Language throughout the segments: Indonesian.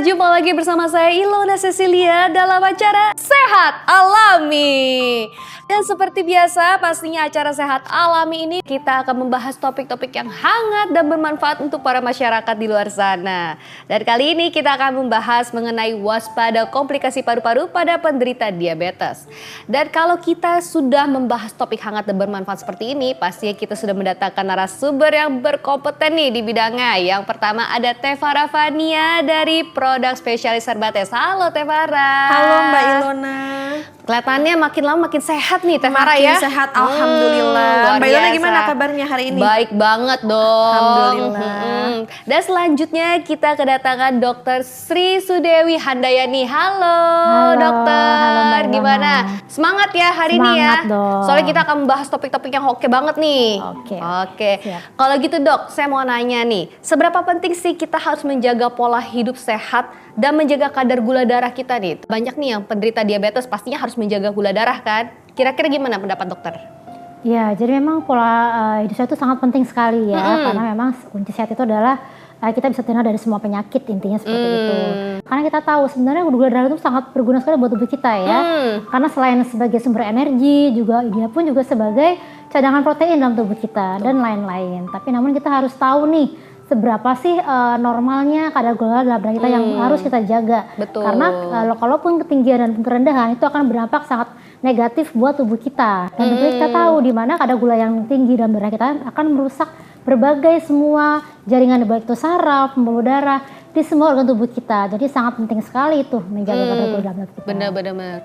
jumpa lagi bersama saya Ilona Cecilia dalam acara Sehat Alami. Dan seperti biasa pastinya acara Sehat Alami ini kita akan membahas topik-topik yang hangat dan bermanfaat untuk para masyarakat di luar sana. Dan kali ini kita akan membahas mengenai waspada komplikasi paru-paru pada penderita diabetes. Dan kalau kita sudah membahas topik hangat dan bermanfaat seperti ini, pastinya kita sudah mendatangkan narasumber yang berkompeten nih di bidangnya. Yang pertama ada Tevara Fania dari Produk Spesialis Herbates. Halo Tevara. Halo Mbak Ilona. Kelihatannya makin lama makin sehat nih Tevara ya. Makin sehat, alhamdulillah. Mbak Ilona gimana kabarnya hari ini? Baik banget dong. Alhamdulillah. Dan selanjutnya kita kedatangan Dr. Sri Sudewi Handayani. Halo dokter. Halo, gimana? Semangat ya hari ini ya. Dong. Soalnya kita akan membahas topik-topik yang oke banget nih. Oke. Siap. Kalau gitu dok, saya mau nanya nih, seberapa penting sih kita harus menjaga pola hidup sehat dan menjaga kadar gula darah kita nih? Banyak nih yang penderita diabetes pastinya harus menjaga gula darah kan? Kira-kira gimana pendapat dokter? Ya, jadi memang pola hidup sehat itu sangat penting sekali ya, karena memang kunci sehat itu adalah kita bisa terhindar dari semua penyakit, intinya seperti itu. Karena kita tahu sebenarnya gula darah itu sangat berguna sekali buat tubuh kita ya. Karena selain sebagai sumber energi, juga dia pun juga sebagai cadangan protein dalam tubuh kita dan lain-lain. Tapi namun kita harus tahu nih seberapa sih normalnya kadar gula dalam darah kita yang harus kita jaga. Betul. Karena kalaupun ketinggian dan kerendahan itu akan berdampak sangat negatif buat tubuh kita. Dan tentunya kita tahu di mana kadar gula yang tinggi dalam darah kita akan merusak berbagai semua jaringan, baik itu saraf, pembuluh darah, di semua organ tubuh kita. Jadi sangat penting sekali itu menjaga kadar gula dalam darah kita. Benar-benar.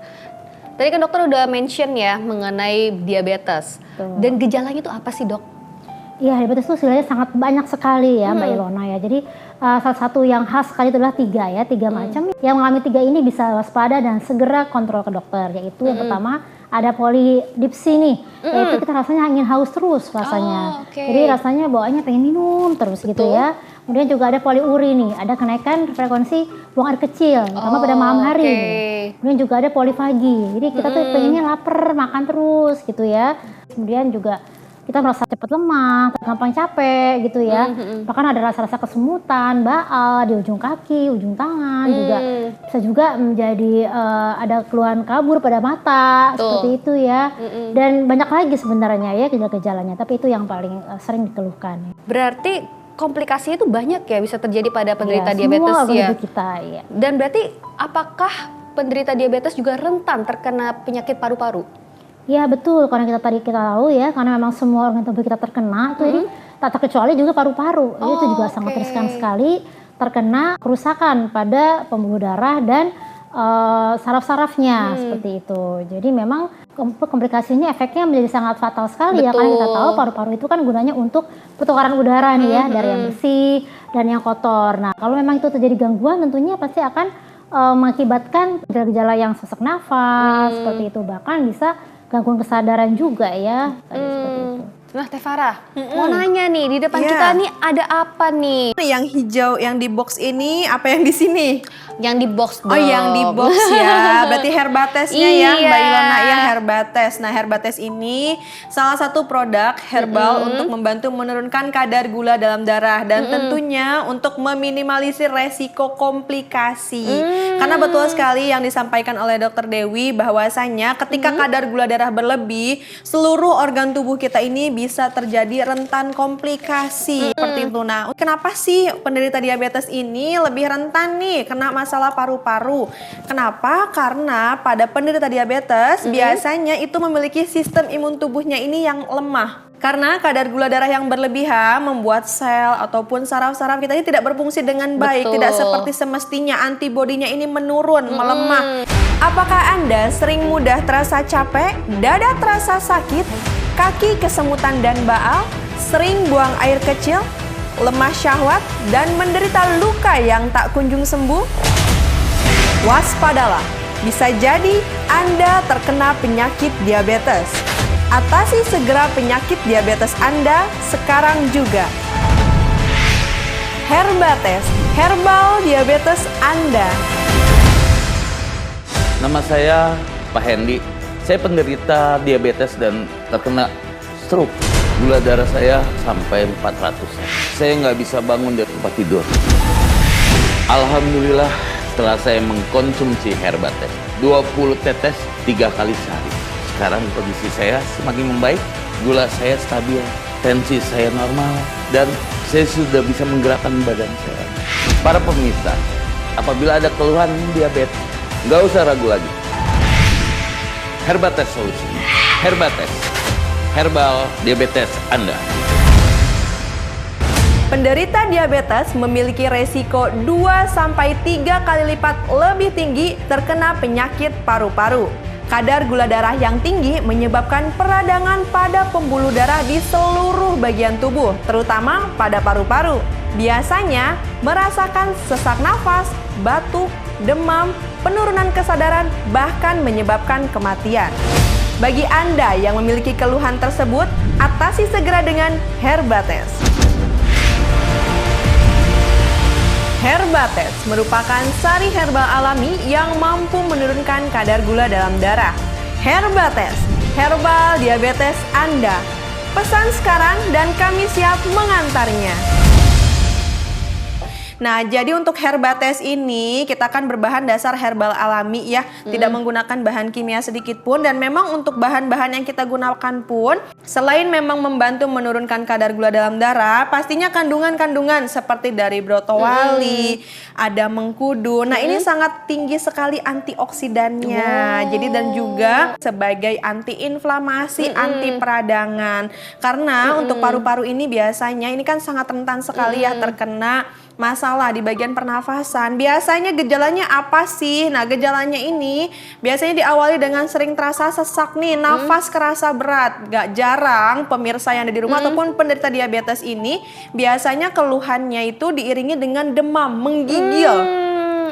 Tadi kan dokter udah mention ya mengenai diabetes. Betul. Dan gejalanya itu apa sih dok? Iya, diabetes itu sebenarnya sangat banyak sekali ya Mbak Ilona ya. Jadi salah satu yang khas sekali itu adalah tiga macam. Yang mengalami tiga ini bisa waspada dan segera kontrol ke dokter. Yaitu yang pertama ada polidipsi nih, yaitu kita rasanya ingin haus terus rasanya. Jadi rasanya bawaannya pengen minum terus gitu ya. Kemudian juga ada poliuri nih, ada kenaikan frekuensi buang air kecil, terutama pada malam hari. Kemudian juga ada polifagi, jadi kita tuh pengennya lapar, makan terus gitu ya. Kemudian juga kita merasa cepat lemah, gampang capek gitu ya. Bahkan ada rasa-rasa kesemutan, baal di ujung kaki, ujung tangan juga. Bisa juga menjadi ada keluhan kabur pada mata, seperti itu ya. Dan banyak lagi sebenarnya ya gejala-gejalanya, tapi itu yang paling sering dikeluhkan. Berarti komplikasinya itu banyak ya bisa terjadi pada penderita ya, diabetes semua ya. Kita, ya. Dan berarti apakah penderita diabetes juga rentan terkena penyakit paru-paru? Ya betul, karena kita tahu ya, karena memang semua organ tubuh kita terkena itu jadi tak terkecuali juga paru-paru. Itu juga sangat riskan sekali terkena kerusakan pada pembuluh darah dan saraf-sarafnya seperti itu. Jadi memang komplikasinya efeknya menjadi sangat fatal sekali. Ya, karena kita tahu paru-paru itu kan gunanya untuk pertukaran udara nih ya, dari yang bersih dan yang kotor. Nah kalau memang itu terjadi gangguan tentunya pasti akan mengakibatkan gejala-gejala yang sesak nafas seperti itu, bahkan bisa gangguan kesadaran juga ya, seperti itu. Nah Tevara, mau nanya nih, di depan kita nih ada apa nih? Yang hijau yang di box ini, apa yang di sini? Yang di box dong. Oh yang di box ya, berarti Herbatesnya ya Mbak Ilona yang Herbates. Nah Herbates ini salah satu produk herbal untuk membantu menurunkan kadar gula dalam darah. Dan tentunya untuk meminimalisir resiko komplikasi. Karena betul sekali yang disampaikan oleh Dr. Dewi bahwasanya ketika kadar gula darah berlebih, seluruh organ tubuh kita ini bisa terjadi rentan komplikasi. Seperti itu. Nah kenapa sih penderita diabetes ini lebih rentan nih kena masalah paru-paru? Kenapa? Karena pada penderita diabetes biasanya itu memiliki sistem imun tubuhnya ini yang lemah. Karena kadar gula darah yang berlebihan membuat sel ataupun saraf-saraf kita ini tidak berfungsi dengan baik. Tidak seperti semestinya, antibodinya ini menurun, melemah. Apakah Anda sering mudah terasa capek, dada terasa sakit, kaki kesemutan dan baal, sering buang air kecil, lemah syahwat, dan menderita luka yang tak kunjung sembuh? Waspadalah, bisa jadi Anda terkena penyakit diabetes. Atasi segera penyakit diabetes Anda sekarang juga. Herbates, herbal diabetes Anda. Nama saya Pak Hendy. Saya penderita diabetes dan terkena stroke. Gula darah saya sampai 400. Saya nggak bisa bangun dari tempat tidur. Alhamdulillah setelah saya mengkonsumsi Herbates 20 tetes 3 kali sehari. Sekarang kondisi saya semakin membaik, gula saya stabil, tensi saya normal, dan saya sudah bisa menggerakkan badan saya. Para pemirsa, apabila ada keluhan diabetes, nggak usah ragu lagi. Herbates solusi. Herbates, herbal diabetes Anda. Penderita diabetes memiliki resiko 2-3 kali lipat lebih tinggi terkena penyakit paru-paru. Kadar gula darah yang tinggi menyebabkan peradangan pada pembuluh darah di seluruh bagian tubuh, terutama pada paru-paru. Biasanya merasakan sesak nafas, batuk, demam, penurunan kesadaran, bahkan menyebabkan kematian. Bagi Anda yang memiliki keluhan tersebut, atasi segera dengan Herbates. Herbates merupakan sari herbal alami yang mampu menurunkan kadar gula dalam darah. Herbates, herbal diabetes Anda. Pesan sekarang dan kami siap mengantarnya. Nah, jadi untuk Herbates ini kita akan berbahan dasar herbal alami ya, tidak menggunakan bahan kimia sedikit pun. Dan memang untuk bahan-bahan yang kita gunakan pun, selain memang membantu menurunkan kadar gula dalam darah, pastinya kandungan-kandungan seperti dari brotowali, ada mengkudu. Nah, ini sangat tinggi sekali antioksidannya. Jadi dan juga sebagai anti-inflamasi, anti peradangan. Karena untuk paru-paru ini biasanya ini kan sangat rentan sekali ya terkena masalah di bagian pernafasan. Biasanya gejalanya apa sih? Nah, gejalanya ini biasanya diawali dengan sering terasa sesak nih, nafas kerasa berat. Gak jarang pemirsa yang ada di rumah ataupun penderita diabetes ini biasanya keluhannya itu diiringi dengan demam, menggigil.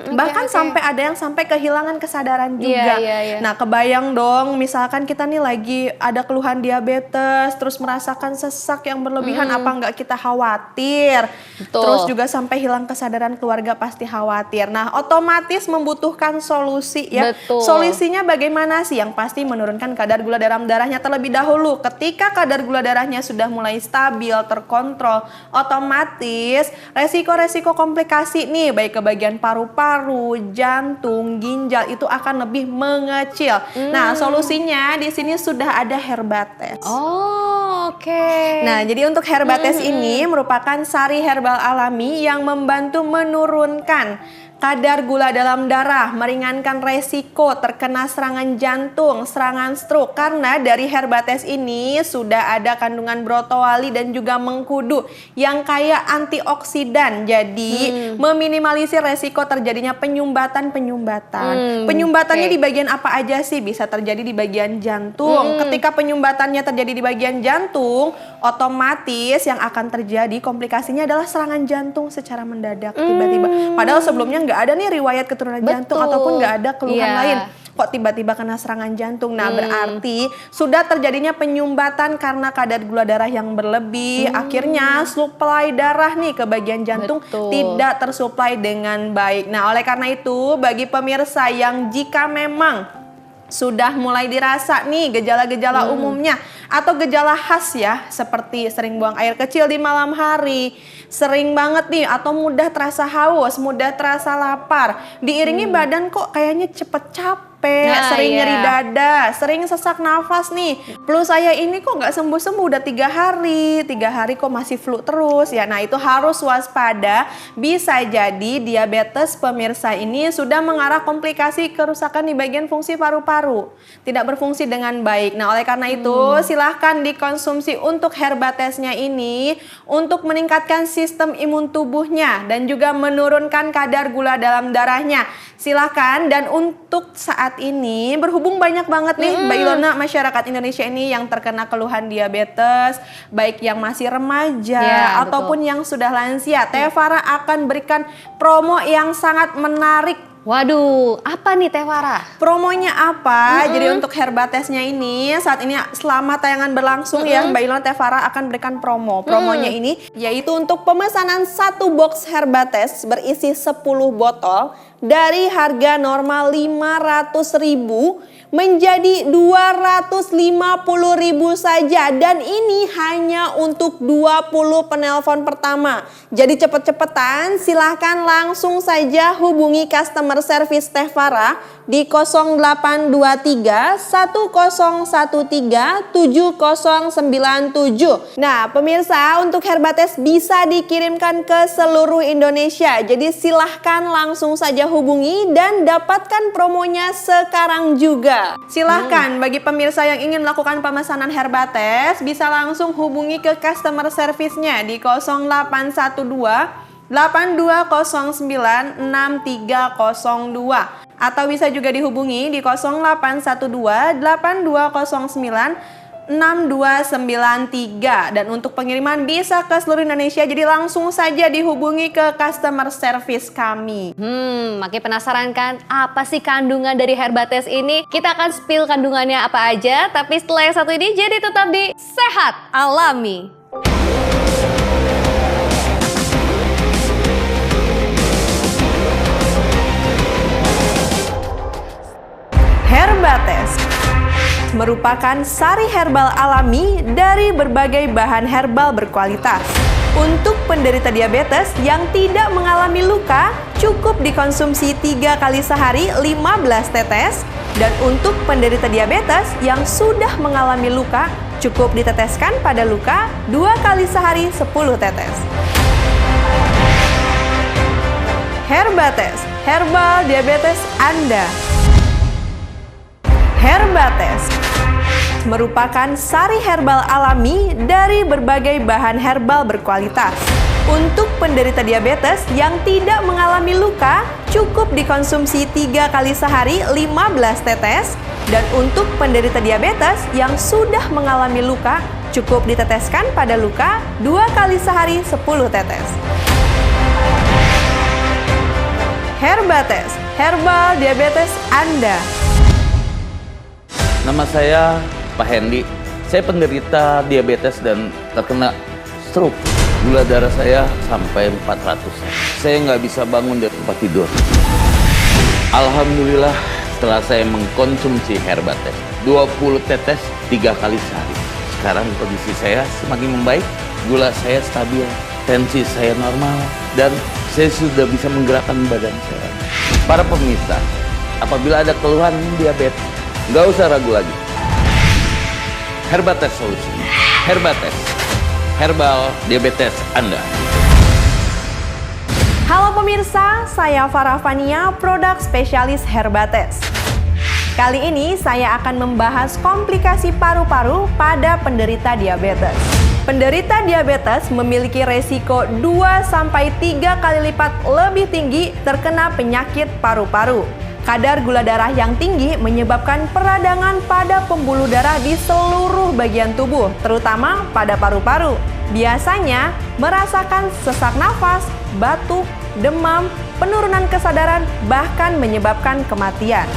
Bahkan sampai ada yang sampai kehilangan kesadaran juga. Nah, kebayang dong misalkan kita nih lagi ada keluhan diabetes, terus merasakan sesak yang berlebihan, apa nggak kita khawatir? Terus juga sampai hilang kesadaran, keluarga pasti khawatir. Nah, otomatis membutuhkan solusi ya. Solusinya bagaimana sih? Yang pasti menurunkan kadar gula dalam darahnya terlebih dahulu. Ketika kadar gula darahnya sudah mulai stabil, terkontrol, otomatis resiko-resiko komplikasi nih baik ke bagian paru-paru, jantung, ginjal itu akan lebih mengecil. Nah, solusinya di sini sudah ada Herbates. Nah, jadi untuk Herbates ini merupakan sari herbal alami yang membantu menurunkan kadar gula dalam darah, meringankan resiko terkena serangan jantung, serangan stroke. Karena dari Herbates ini sudah ada kandungan brotowali dan juga mengkudu yang kaya antioksidan. Jadi meminimalisir resiko terjadinya penyumbatan-penyumbatan. Penyumbatannya di bagian apa aja sih? Bisa terjadi di bagian jantung. Ketika penyumbatannya terjadi di bagian jantung, otomatis yang akan terjadi komplikasinya adalah serangan jantung secara mendadak tiba-tiba. Padahal sebelumnya nggak ada nih riwayat keturunan jantung ataupun nggak ada keluhan lain, kok tiba-tiba kena serangan jantung. Nah, berarti sudah terjadinya penyumbatan karena kadar gula darah yang berlebih. Akhirnya suplai darah nih ke bagian jantung tidak tersuplai dengan baik. Nah, oleh karena itu bagi pemirsa yang jika memang sudah mulai dirasa nih gejala-gejala umumnya atau gejala khas ya, seperti sering buang air kecil di malam hari, sering banget nih atau mudah terasa haus, mudah terasa lapar, diiringi badan kok kayaknya cepet capek, sering nyeri dada, sering sesak nafas nih. Flu saya ini kok nggak sembuh-sembuh udah 3 hari kok masih flu terus ya. Nah, itu harus waspada, bisa jadi diabetes pemirsa ini sudah mengarah komplikasi kerusakan di bagian fungsi paru-paru, tidak berfungsi dengan baik. Nah, oleh karena itu silahkan dikonsumsi untuk Herbatesnya ini untuk meningkatkan sistem imun tubuhnya dan juga menurunkan kadar gula dalam darahnya. Silahkan. Dan untuk saat ini berhubung banyak banget nih Mbak Ilona masyarakat Indonesia ini yang terkena keluhan diabetes, baik yang masih remaja ataupun yang sudah lansia, Tevara akan berikan promo yang sangat menarik. Waduh, apa nih Teh Farah? Promonya apa? Jadi untuk Herbatesnya ini saat ini selama tayangan berlangsung ya, Mbak Ilona Teh Farah akan berikan promo. Promonya ini yaitu untuk pemesanan 1 box Herbates berisi 10 botol dari harga normal 500.000 menjadi 250.000 saja, dan ini hanya untuk 20 penelpon pertama. Jadi cepet-cepetan, silahkan langsung saja hubungi customer service Teh Farah di 0823 1013 7097. Nah pemirsa, untuk Herbates bisa dikirimkan ke seluruh Indonesia. Jadi silahkan langsung saja hubungi dan dapatkan promonya sekarang juga. Silahkan bagi pemirsa yang ingin melakukan pemesanan Herbates bisa langsung hubungi ke customer service-nya di 0812 8209 6302 atau bisa juga dihubungi di 0812 8209 6293. Dan untuk pengiriman bisa ke seluruh Indonesia, jadi langsung saja dihubungi ke customer service kami. Makin penasaran kan apa sih kandungan dari Herbates ini? Kita akan spill kandungannya apa aja, tapi setelah yang satu ini, jadi tetap di Sehat Alami. Herbates merupakan sari herbal alami dari berbagai bahan herbal berkualitas. Untuk penderita diabetes yang tidak mengalami luka, cukup dikonsumsi 3 kali sehari 15 tetes. Dan untuk penderita diabetes yang sudah mengalami luka, cukup diteteskan pada luka 2 kali sehari 10 tetes. Herbates, herbal diabetes Anda. Herbates merupakan sari herbal alami dari berbagai bahan herbal berkualitas. Untuk penderita diabetes yang tidak mengalami luka, cukup dikonsumsi 3 kali sehari 15 tetes. Dan untuk penderita diabetes yang sudah mengalami luka, cukup diteteskan pada luka 2 kali sehari 10 tetes. Herbates, herbal diabetes Anda. Nama saya Pak Hendy. Saya penderita diabetes dan terkena stroke. Gula darah saya sampai 400. Saya nggak bisa bangun dari tempat tidur. Alhamdulillah setelah saya mengkonsumsi Herbates 20 tetes 3 kali sehari. Sekarang kondisi saya semakin membaik. Gula saya stabil, tensi saya normal, dan saya sudah bisa menggerakkan badan saya. Para pemirsa, apabila ada keluhan diabetes, nggak usah ragu lagi. Herbates solusi. Herbates, herbal diabetes Anda. Halo pemirsa, saya Farah Fania, produk spesialis Herbates. Kali ini saya akan membahas komplikasi paru-paru pada penderita diabetes. Penderita diabetes memiliki resiko 2-3 kali lipat lebih tinggi terkena penyakit paru-paru. Kadar gula darah yang tinggi menyebabkan peradangan pada pembuluh darah di seluruh bagian tubuh, terutama pada paru-paru. Biasanya merasakan sesak nafas, batuk, demam, penurunan kesadaran, bahkan menyebabkan kematian.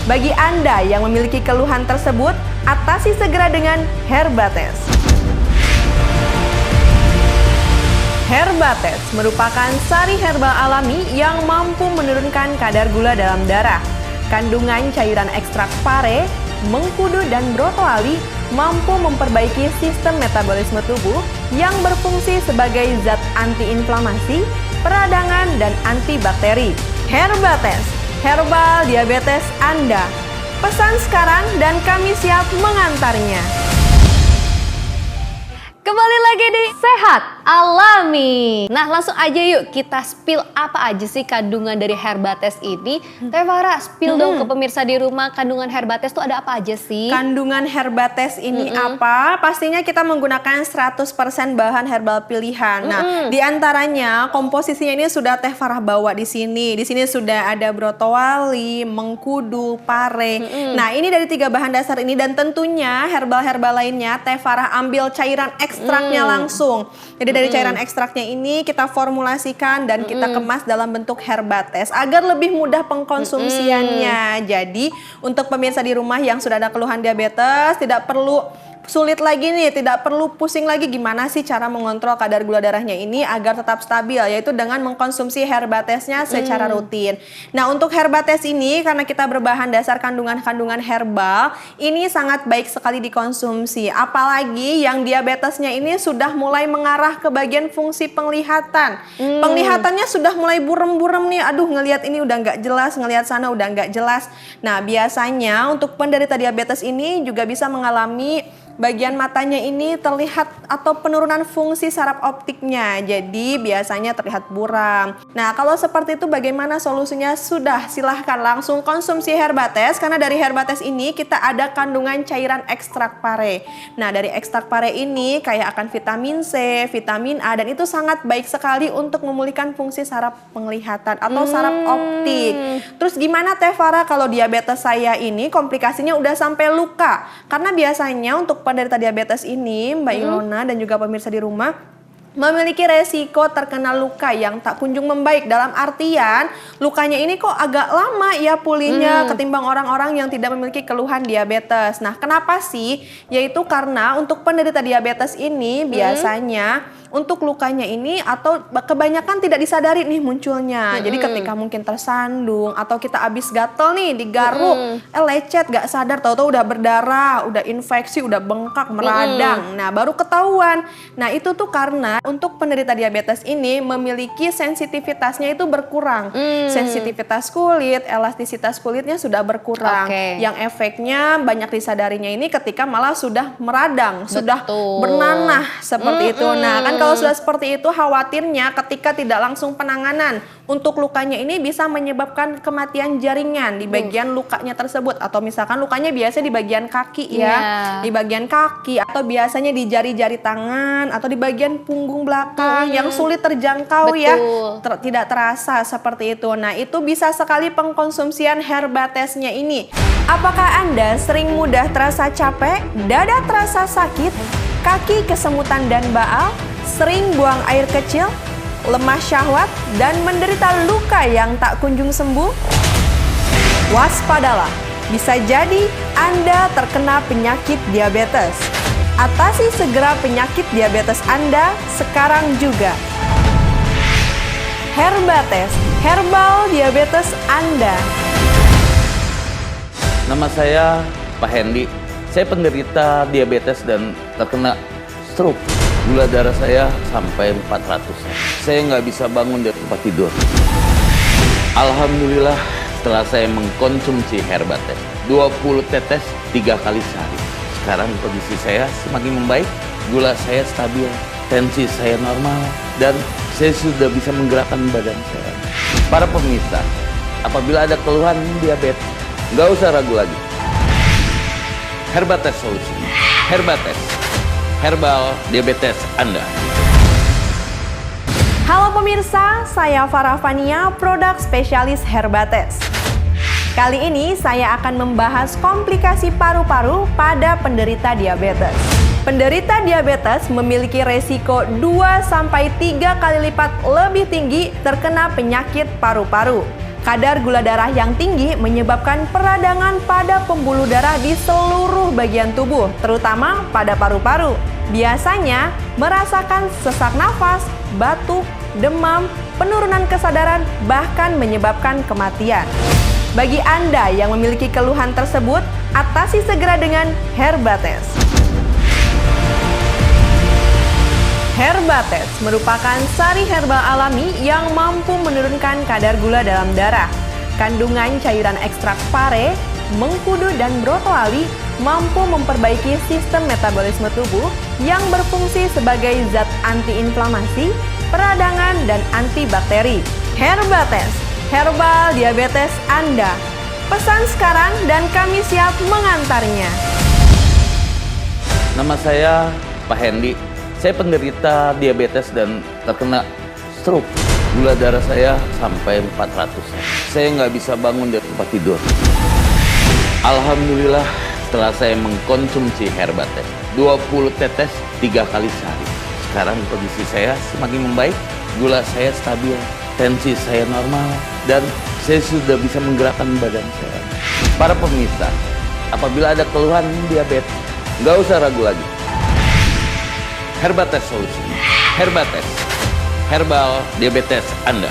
Bagi Anda yang memiliki keluhan tersebut, atasi segera dengan Herbates. Herbates merupakan sari herbal alami yang mampu menurunkan kadar gula dalam darah. Kandungan cairan ekstrak pare, mengkudu, dan brotoali mampu memperbaiki sistem metabolisme tubuh yang berfungsi sebagai zat antiinflamasi, peradangan, dan antibakteri. Herbates, herbal diabetes Anda. Pesan sekarang dan kami siap mengantarnya. Kembali lagi di Sehat Alami. Nah langsung aja yuk kita spill apa aja sih kandungan dari Herbates ini. Teh Farah, spill dong ke pemirsa di rumah, kandungan Herbates tuh ada apa aja sih? Kandungan Herbates ini apa? Pastinya kita menggunakan 100% bahan herbal pilihan. Nah, di antaranya komposisinya ini sudah Teh Farah bawa di sini. Di sini sudah ada brotoali, mengkudu, pare. Nah, ini dari 3 bahan dasar ini, dan tentunya herbal-herbal lainnya Teh Farah ambil cairan ekstraknya langsung. Jadi dari cairan ekstraknya ini kita formulasikan dan kita kemas dalam bentuk Herbates agar lebih mudah pengkonsumsiannya. Jadi untuk pemirsa di rumah yang sudah ada keluhan diabetes tidak perlu sulit lagi nih, tidak perlu pusing lagi gimana sih cara mengontrol kadar gula darahnya ini agar tetap stabil, yaitu dengan mengkonsumsi Herbatesnya secara rutin. Nah, untuk Herbates ini karena kita berbahan dasar kandungan-kandungan herbal, ini sangat baik sekali dikonsumsi. Apalagi yang diabetesnya ini sudah mulai mengarah ke bagian fungsi penglihatan. Penglihatannya sudah mulai burem-burem nih, aduh ngelihat ini udah nggak jelas, ngelihat sana udah nggak jelas. Nah, biasanya untuk penderita diabetes ini juga bisa mengalami bagian matanya ini terlihat atau penurunan fungsi saraf optiknya, jadi biasanya terlihat buram. Nah, kalau seperti itu bagaimana solusinya? Sudah, silahkan langsung konsumsi Herbates, karena dari Herbates ini kita ada kandungan cairan ekstrak pare. Nah, dari ekstrak pare ini kaya akan vitamin C, vitamin A, dan itu sangat baik sekali untuk memulihkan fungsi saraf penglihatan atau saraf optik. Terus gimana Teh Farah kalau diabetes saya ini komplikasinya udah sampai luka? Karena biasanya untuk penderita diabetes ini, Mbak Ilona dan juga pemirsa di rumah, memiliki resiko terkena luka yang tak kunjung membaik. Dalam artian lukanya ini kok agak lama ya pulihnya ketimbang orang-orang yang tidak memiliki keluhan diabetes. Nah, kenapa sih? Yaitu karena untuk penderita diabetes ini biasanya untuk lukanya ini atau kebanyakan tidak disadari nih munculnya. Jadi ketika mungkin tersandung atau kita habis gatel nih digaruk, lecet gak sadar, tahu-tahu udah berdarah, udah infeksi, udah bengkak, meradang. Nah, baru ketahuan. Nah, itu tuh karena untuk penderita diabetes ini memiliki sensitivitasnya itu berkurang. Sensitivitas kulit, elastisitas kulitnya sudah berkurang. Yang efeknya banyak disadarinya ini ketika malah sudah meradang, sudah bernanah seperti itu. Nah, kan kalau sudah seperti itu khawatirnya ketika tidak langsung penanganan untuk lukanya ini bisa menyebabkan kematian jaringan di bagian lukanya tersebut, atau misalkan lukanya biasa di bagian kaki ya, di bagian kaki atau biasanya di jari-jari tangan atau di bagian punggung belakang yang sulit terjangkau ya, tidak terasa seperti itu. Nah, itu bisa sekali pengkonsumsian Herbatesnya ini. Apakah Anda sering mudah terasa capek, dada terasa sakit, kaki kesemutan dan baal, sering buang air kecil, lemah syahwat, dan menderita luka yang tak kunjung sembuh? Waspadalah, bisa jadi Anda terkena penyakit diabetes. Atasi segera penyakit diabetes Anda sekarang juga. Herbates, herbal diabetes Anda. Nama saya Pak Hendy. Saya penderita diabetes dan terkena stroke. Gula darah saya sampai 400. Saya nggak bisa bangun dari tempat tidur. Alhamdulillah setelah saya mengkonsumsi Herbates 20 tetes 3 kali sehari. Sekarang kondisi saya semakin membaik, gula saya stabil, tensi saya normal, dan saya sudah bisa menggerakkan badan saya. Para pemirsa, apabila ada keluhan diabetes, nggak usah ragu lagi. Herbates solusi. Herbates, herbal diabetes Anda. Halo pemirsa, saya Farah Fania, produk spesialis Herbates. Kali ini saya akan membahas komplikasi paru-paru pada penderita diabetes. Penderita diabetes memiliki resiko 2-3 kali lipat lebih tinggi terkena penyakit paru-paru. Kadar gula darah yang tinggi menyebabkan peradangan pada pembuluh darah di seluruh bagian tubuh, terutama pada paru-paru. Biasanya merasakan sesak nafas, batuk, demam, penurunan kesadaran, bahkan menyebabkan kematian. Bagi Anda yang memiliki keluhan tersebut, atasi segera dengan Herbates. Herbates merupakan sari herbal alami yang mampu menurunkan kadar gula dalam darah. Kandungan cairan ekstrak pare, mengkudu, dan brokoli mampu memperbaiki sistem metabolisme tubuh yang berfungsi sebagai zat antiinflamasi, peradangan, dan antibakteri. Herbates, herbal diabetes Anda. Pesan sekarang dan kami siap mengantarnya. Nama saya Pak Hendy. Saya penderita diabetes dan terkena stroke. Gula darah saya sampai 400. Saya nggak bisa bangun dari tempat tidur. Alhamdulillah setelah saya mengkonsumsi Herbates 20 tetes 3 kali sehari. Sekarang kondisi saya semakin membaik, gula saya stabil, tensi saya normal, dan saya sudah bisa menggerakkan badan saya. Para pemirsa, apabila ada keluhan diabetes, Nggak usah ragu lagi. Herbates Solusi. Herbates. Herbal diabetes Anda.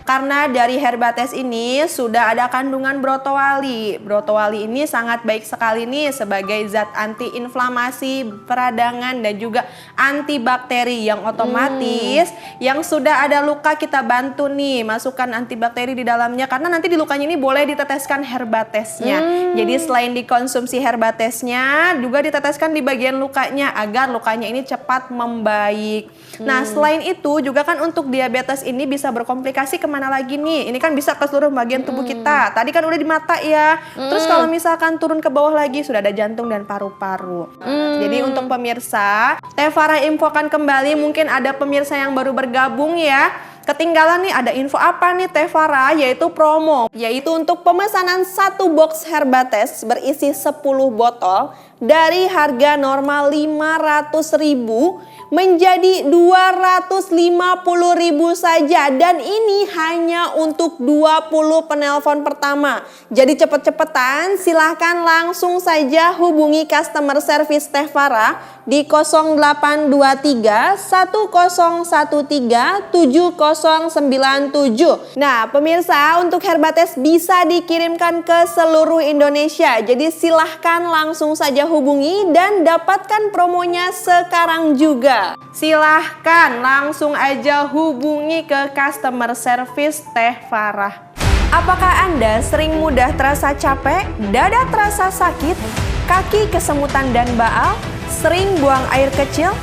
Karena dari Herbates ini sudah ada kandungan brotowali. Brotowali ini sangat baik sekali nih sebagai zat anti-inflamasi, peradangan, dan juga antibakteri yang otomatis yang sudah ada luka kita bantu nih masukkan antibakteri di dalamnya, karena nanti di lukanya ini boleh diteteskan Herbatesnya. Jadi selain dikonsumsi Herbatesnya juga diteteskan di bagian lukanya agar lukanya ini cepat membaik. Nah, selain itu juga kan untuk diabetes ini bisa berkomplikasi kemana lagi nih? Ini kan bisa ke seluruh bagian tubuh kita. Tadi kan udah di mata ya. Terus kalau misalkan turun ke bawah lagi sudah ada jantung dan paru-paru. Jadi untuk pemirsa, Teh Farah infokan kembali, mungkin ada pemirsa yang baru bergabung ya. Ketinggalan nih, ada info apa nih Teh Farah, yaitu promo. Yaitu untuk pemesanan 1 box Herbates berisi 10 botol dari harga normal 500.000 menjadi 250.000 saja, dan ini hanya untuk 20 penelpon pertama. Jadi cepet-cepetan, silahkan langsung saja hubungi customer service Teh Farah di 0823 1013 7097. Nah, pemirsa, untuk Herbates bisa dikirimkan ke seluruh Indonesia. Jadi silahkan langsung saja hubungi dan dapatkan promonya sekarang juga. Silahkan langsung aja hubungi ke customer service Teh Farah. Apakah Anda sering mudah terasa capek, dada terasa sakit, kaki kesemutan dan baal, sering buang air kecil,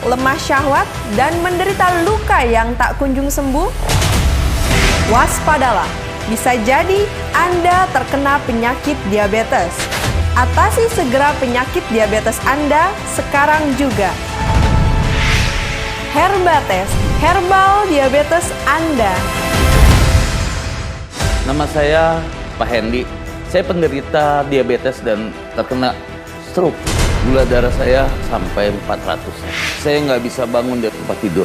lemah syahwat, dan menderita luka yang tak kunjung sembuh? Waspadalah, bisa jadi Anda terkena penyakit diabetes. Atasi segera penyakit diabetes Anda sekarang juga. Herbates, herbal diabetes Anda. Nama saya Pak Hendy. Saya penderita diabetes dan terkena stroke. Gula darah saya sampai 400. Saya nggak bisa bangun dari tempat tidur.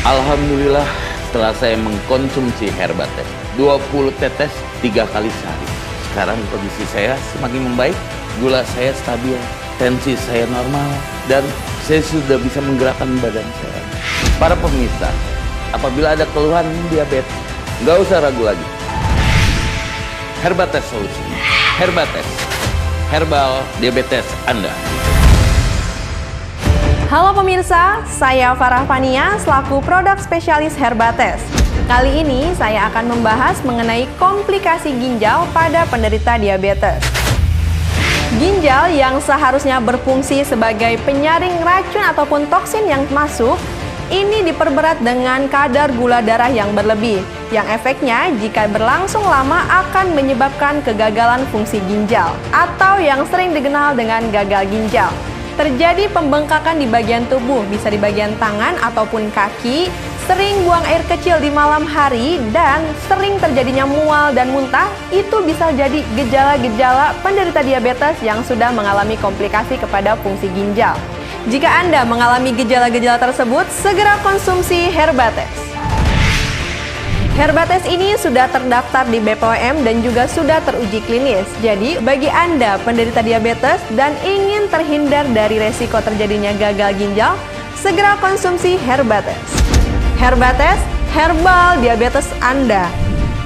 Alhamdulillah, setelah saya mengkonsumsi Herbates 20 tetes 3 kali sehari, sekarang kondisi saya semakin membaik. Gula saya stabil, tensi saya normal, dan saya sudah bisa menggerakkan badan saya. Para pemirsa, apabila ada keluhan diabetes, nggak usah ragu lagi. Herbates Solusi. Herbates. Herbal diabetes Anda. Halo pemirsa, saya Farah Fania selaku produk spesialis Herbates. Kali ini saya akan membahas mengenai komplikasi ginjal pada penderita diabetes. Ginjal yang seharusnya berfungsi sebagai penyaring racun ataupun toksin yang masuk, ini diperberat dengan kadar gula darah yang berlebih, yang efeknya jika berlangsung lama akan menyebabkan kegagalan fungsi ginjal, atau yang sering dikenal dengan gagal ginjal. Terjadi pembengkakan di bagian tubuh, bisa di bagian tangan ataupun kaki, sering buang air kecil di malam hari, dan sering terjadinya mual dan muntah. Itu bisa jadi gejala-gejala penderita diabetes yang sudah mengalami komplikasi kepada fungsi ginjal. Jika Anda mengalami gejala-gejala tersebut, segera konsumsi Herbates. Herbates ini sudah terdaftar di BPOM dan juga sudah teruji klinis. Jadi, bagi Anda penderita diabetes dan ingin terhindar dari resiko terjadinya gagal ginjal, segera konsumsi Herbates. Herbates, herbal diabetes Anda.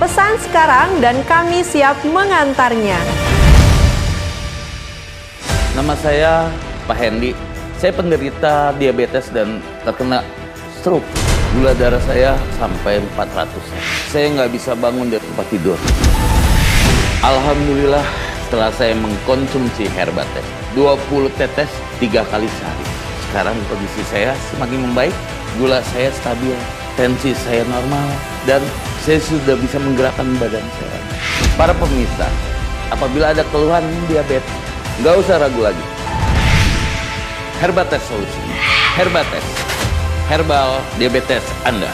Pesan sekarang dan kami siap mengantarnya. Nama saya Pak Hendy. Saya penderita diabetes dan terkena stroke. Gula darah saya sampai 400. Saya nggak bisa bangun dari tempat tidur. Alhamdulillah, setelah saya mengkonsumsi Herbates 20 tetes 3 kali sehari, sekarang kondisi saya semakin membaik. Gula saya stabil, tensi saya normal, dan saya sudah bisa menggerakkan badan saya. Para pemirsa, apabila ada keluhan diabetes, nggak usah ragu lagi. Herbates Solusi. Herbates. Herbal diabetes Anda.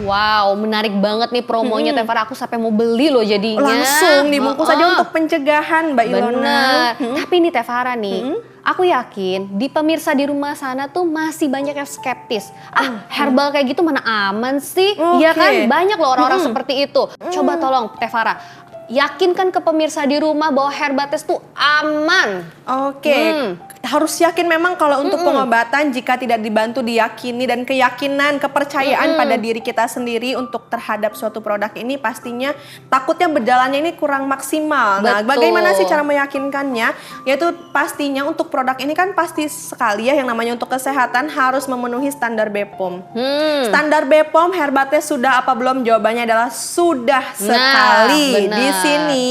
Wow, menarik banget nih promonya Teh Farah. Aku sampai mau beli loh jadinya. Langsung dibungkus aja untuk pencegahan, Mbak Ilona. Bener. Tapi nih Teh Farah nih, aku yakin di pemirsa di rumah sana tuh masih banyak yang skeptis. Herbal kayak gitu mana aman sih? Iya kan? Banyak loh orang-orang seperti itu. Coba tolong Teh Farah, yakinkan ke pemirsa di rumah bahwa Herbates tuh aman. Oke. Harus yakin memang kalau untuk pengobatan jika tidak dibantu diyakini dan keyakinan, kepercayaan pada diri kita sendiri untuk terhadap suatu produk ini pastinya takutnya berjalannya ini kurang maksimal. Nah, Betul. bagaimana sih cara meyakinkannya? Yaitu pastinya untuk produk ini kan pasti sekali ya yang namanya untuk kesehatan harus memenuhi standar BPOM. Standar BPOM Herbates sudah apa belum? Jawabannya adalah sudah sekali. benar. Di sini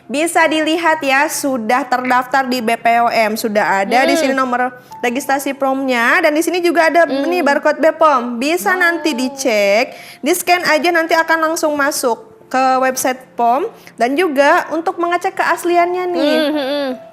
bisa dilihat ya, sudah terdaftar di BPOM, sudah ada di sini nomor registrasi POM-nya dan di sini juga ada nih barcode BPOM. Bisa nanti dicek, di-scan aja nanti akan langsung masuk ke website POM dan juga untuk mengecek keasliannya nih.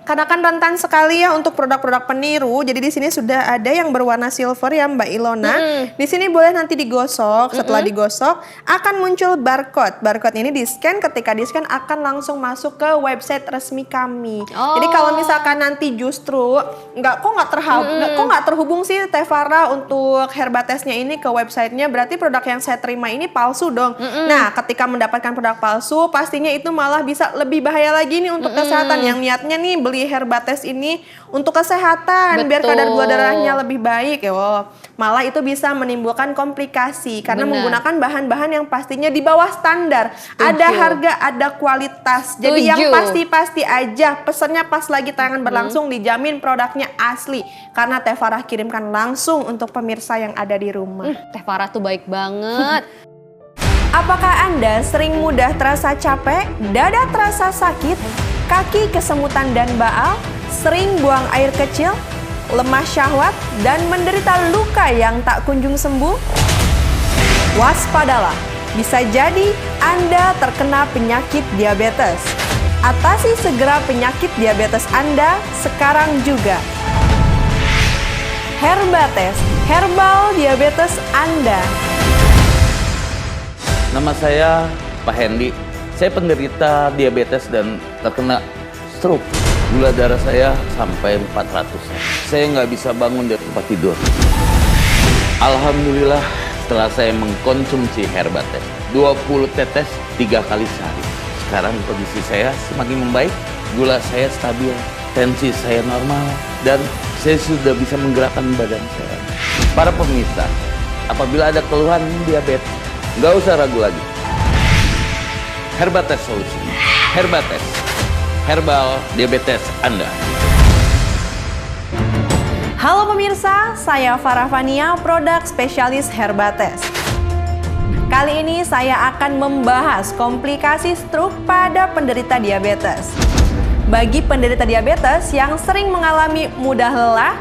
Karena kan rentan sekali ya untuk produk-produk peniru. Jadi di sini sudah ada yang berwarna silver ya Mbak Ilona. Di sini boleh nanti digosok. Setelah digosok akan muncul barcode. Barcode ini di-scan. Ketika di-scan akan langsung masuk ke website resmi kami. Jadi kalau misalkan nanti justru kok nggak terhubung sih Tevara untuk Herbatesnya ini ke websitenya, berarti produk yang saya terima ini palsu dong. Nah, ketika mendapatkan produk palsu, pastinya itu malah bisa lebih bahaya lagi nih untuk kesehatan. Yang niatnya nih beli Herbates ini untuk kesehatan, biar kadar gula darahnya lebih baik ya. Malah itu bisa menimbulkan komplikasi karena menggunakan bahan-bahan yang pastinya di bawah standar. Ada harga, ada kualitas. Jadi yang pasti-pasti aja pesannya pas lagi tayangan berlangsung dijamin produknya asli karena Tevara kirimkan langsung untuk pemirsa yang ada di rumah. Tevara tuh baik banget. Apakah Anda sering mudah terasa capek, dada terasa sakit, kaki kesemutan dan baal, sering buang air kecil, lemah syahwat, dan menderita luka yang tak kunjung sembuh? Waspadalah, bisa jadi Anda terkena penyakit diabetes. Atasi segera penyakit diabetes Anda sekarang juga. Herbates, herbal diabetes Anda. Nama saya Pak Hendy. Saya penderita diabetes dan terkena stroke. Gula darah saya sampai 400. Saya nggak bisa bangun dari tempat tidur. Alhamdulillah setelah saya mengkonsumsi Herbates 20 tetes 3 kali sehari. Sekarang kondisi saya semakin membaik. Gula saya stabil, tensi saya normal, dan saya sudah bisa menggerakkan badan saya. Para pemirsa, apabila ada keluhan diabetes, nggak usah ragu lagi. Herbates solusi. Herbates, herbal diabetes Anda. Halo pemirsa, saya Farah Fania, produk spesialis Herbates. Kali ini saya akan membahas komplikasi stroke pada penderita diabetes. Bagi penderita diabetes yang sering mengalami mudah lelah,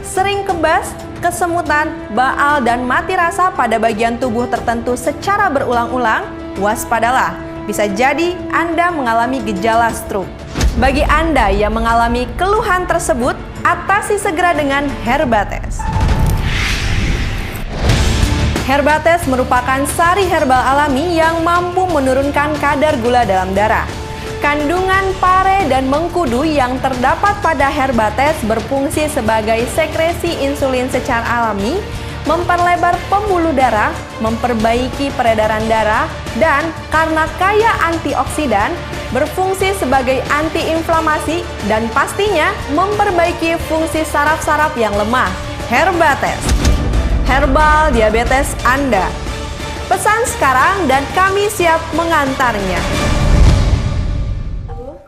sering kebas, kesemutan, baal, dan mati rasa pada bagian tubuh tertentu secara berulang-ulang, waspadalah. Bisa jadi Anda mengalami gejala stroke. Bagi Anda yang mengalami keluhan tersebut, atasi segera dengan Herbates. Herbates merupakan sari herbal alami yang mampu menurunkan kadar gula dalam darah. Kandungan pare dan mengkudu yang terdapat pada Herbates berfungsi sebagai sekresi insulin secara alami, memperlebar pembuluh darah, memperbaiki peredaran darah, dan karena kaya antioksidan, berfungsi sebagai antiinflamasi dan pastinya memperbaiki fungsi saraf-saraf yang lemah. Herbates, herbal diabetes Anda. Pesan sekarang dan kami siap mengantarnya.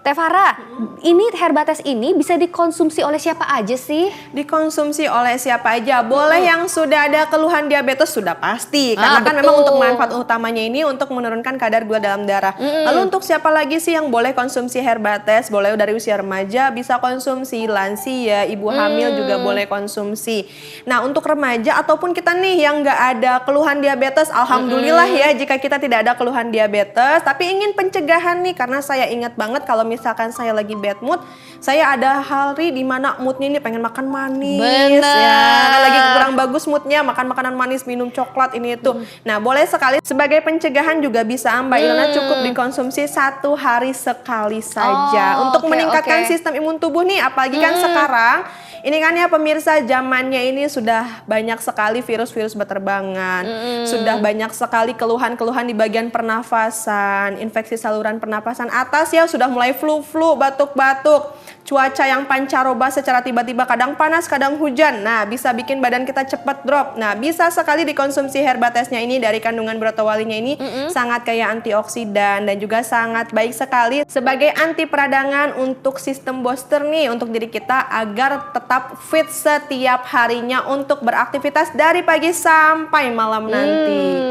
Tevara, ini Herbates ini bisa dikonsumsi oleh siapa aja sih? Dikonsumsi oleh siapa aja. Boleh yang sudah ada keluhan diabetes sudah pasti. Karena kan betul. memang untuk manfaat utamanya ini untuk menurunkan kadar gula dalam darah. Lalu untuk siapa lagi sih yang boleh konsumsi Herbates? Boleh dari usia remaja bisa konsumsi, lansia, ibu hamil juga boleh konsumsi. Nah untuk remaja ataupun kita nih yang nggak ada keluhan diabetes, alhamdulillah ya jika kita tidak ada keluhan diabetes. Tapi ingin pencegahan nih karena saya ingat banget kalau misalkan saya lagi bad mood, saya ada hari di mana moodnya ini pengen makan manis. Bener. Ya, kan lagi kurang bagus moodnya, makan makanan manis, minum coklat ini itu. Nah boleh sekali sebagai pencegahan juga bisa Mbak Ilona, cukup dikonsumsi 1 hari sekali saja untuk meningkatkan sistem imun tubuh nih. Apalagi kan sekarang Ini kan ya pemirsa, zamannya ini sudah banyak sekali virus-virus berterbangan. Sudah banyak sekali keluhan-keluhan di bagian pernafasan, infeksi saluran pernapasan atas ya, sudah mulai flu-flu, batuk-batuk. Cuaca yang pancaroba secara tiba-tiba, kadang panas, kadang hujan. Nah, bisa bikin badan kita cepat drop. Nah, bisa sekali dikonsumsi Herbatesnya ini dari kandungan brotowalinya ini sangat kaya antioksidan dan juga sangat baik sekali sebagai anti peradangan untuk sistem booster nih untuk diri kita agar tetap fit setiap harinya untuk beraktivitas dari pagi sampai malam nanti.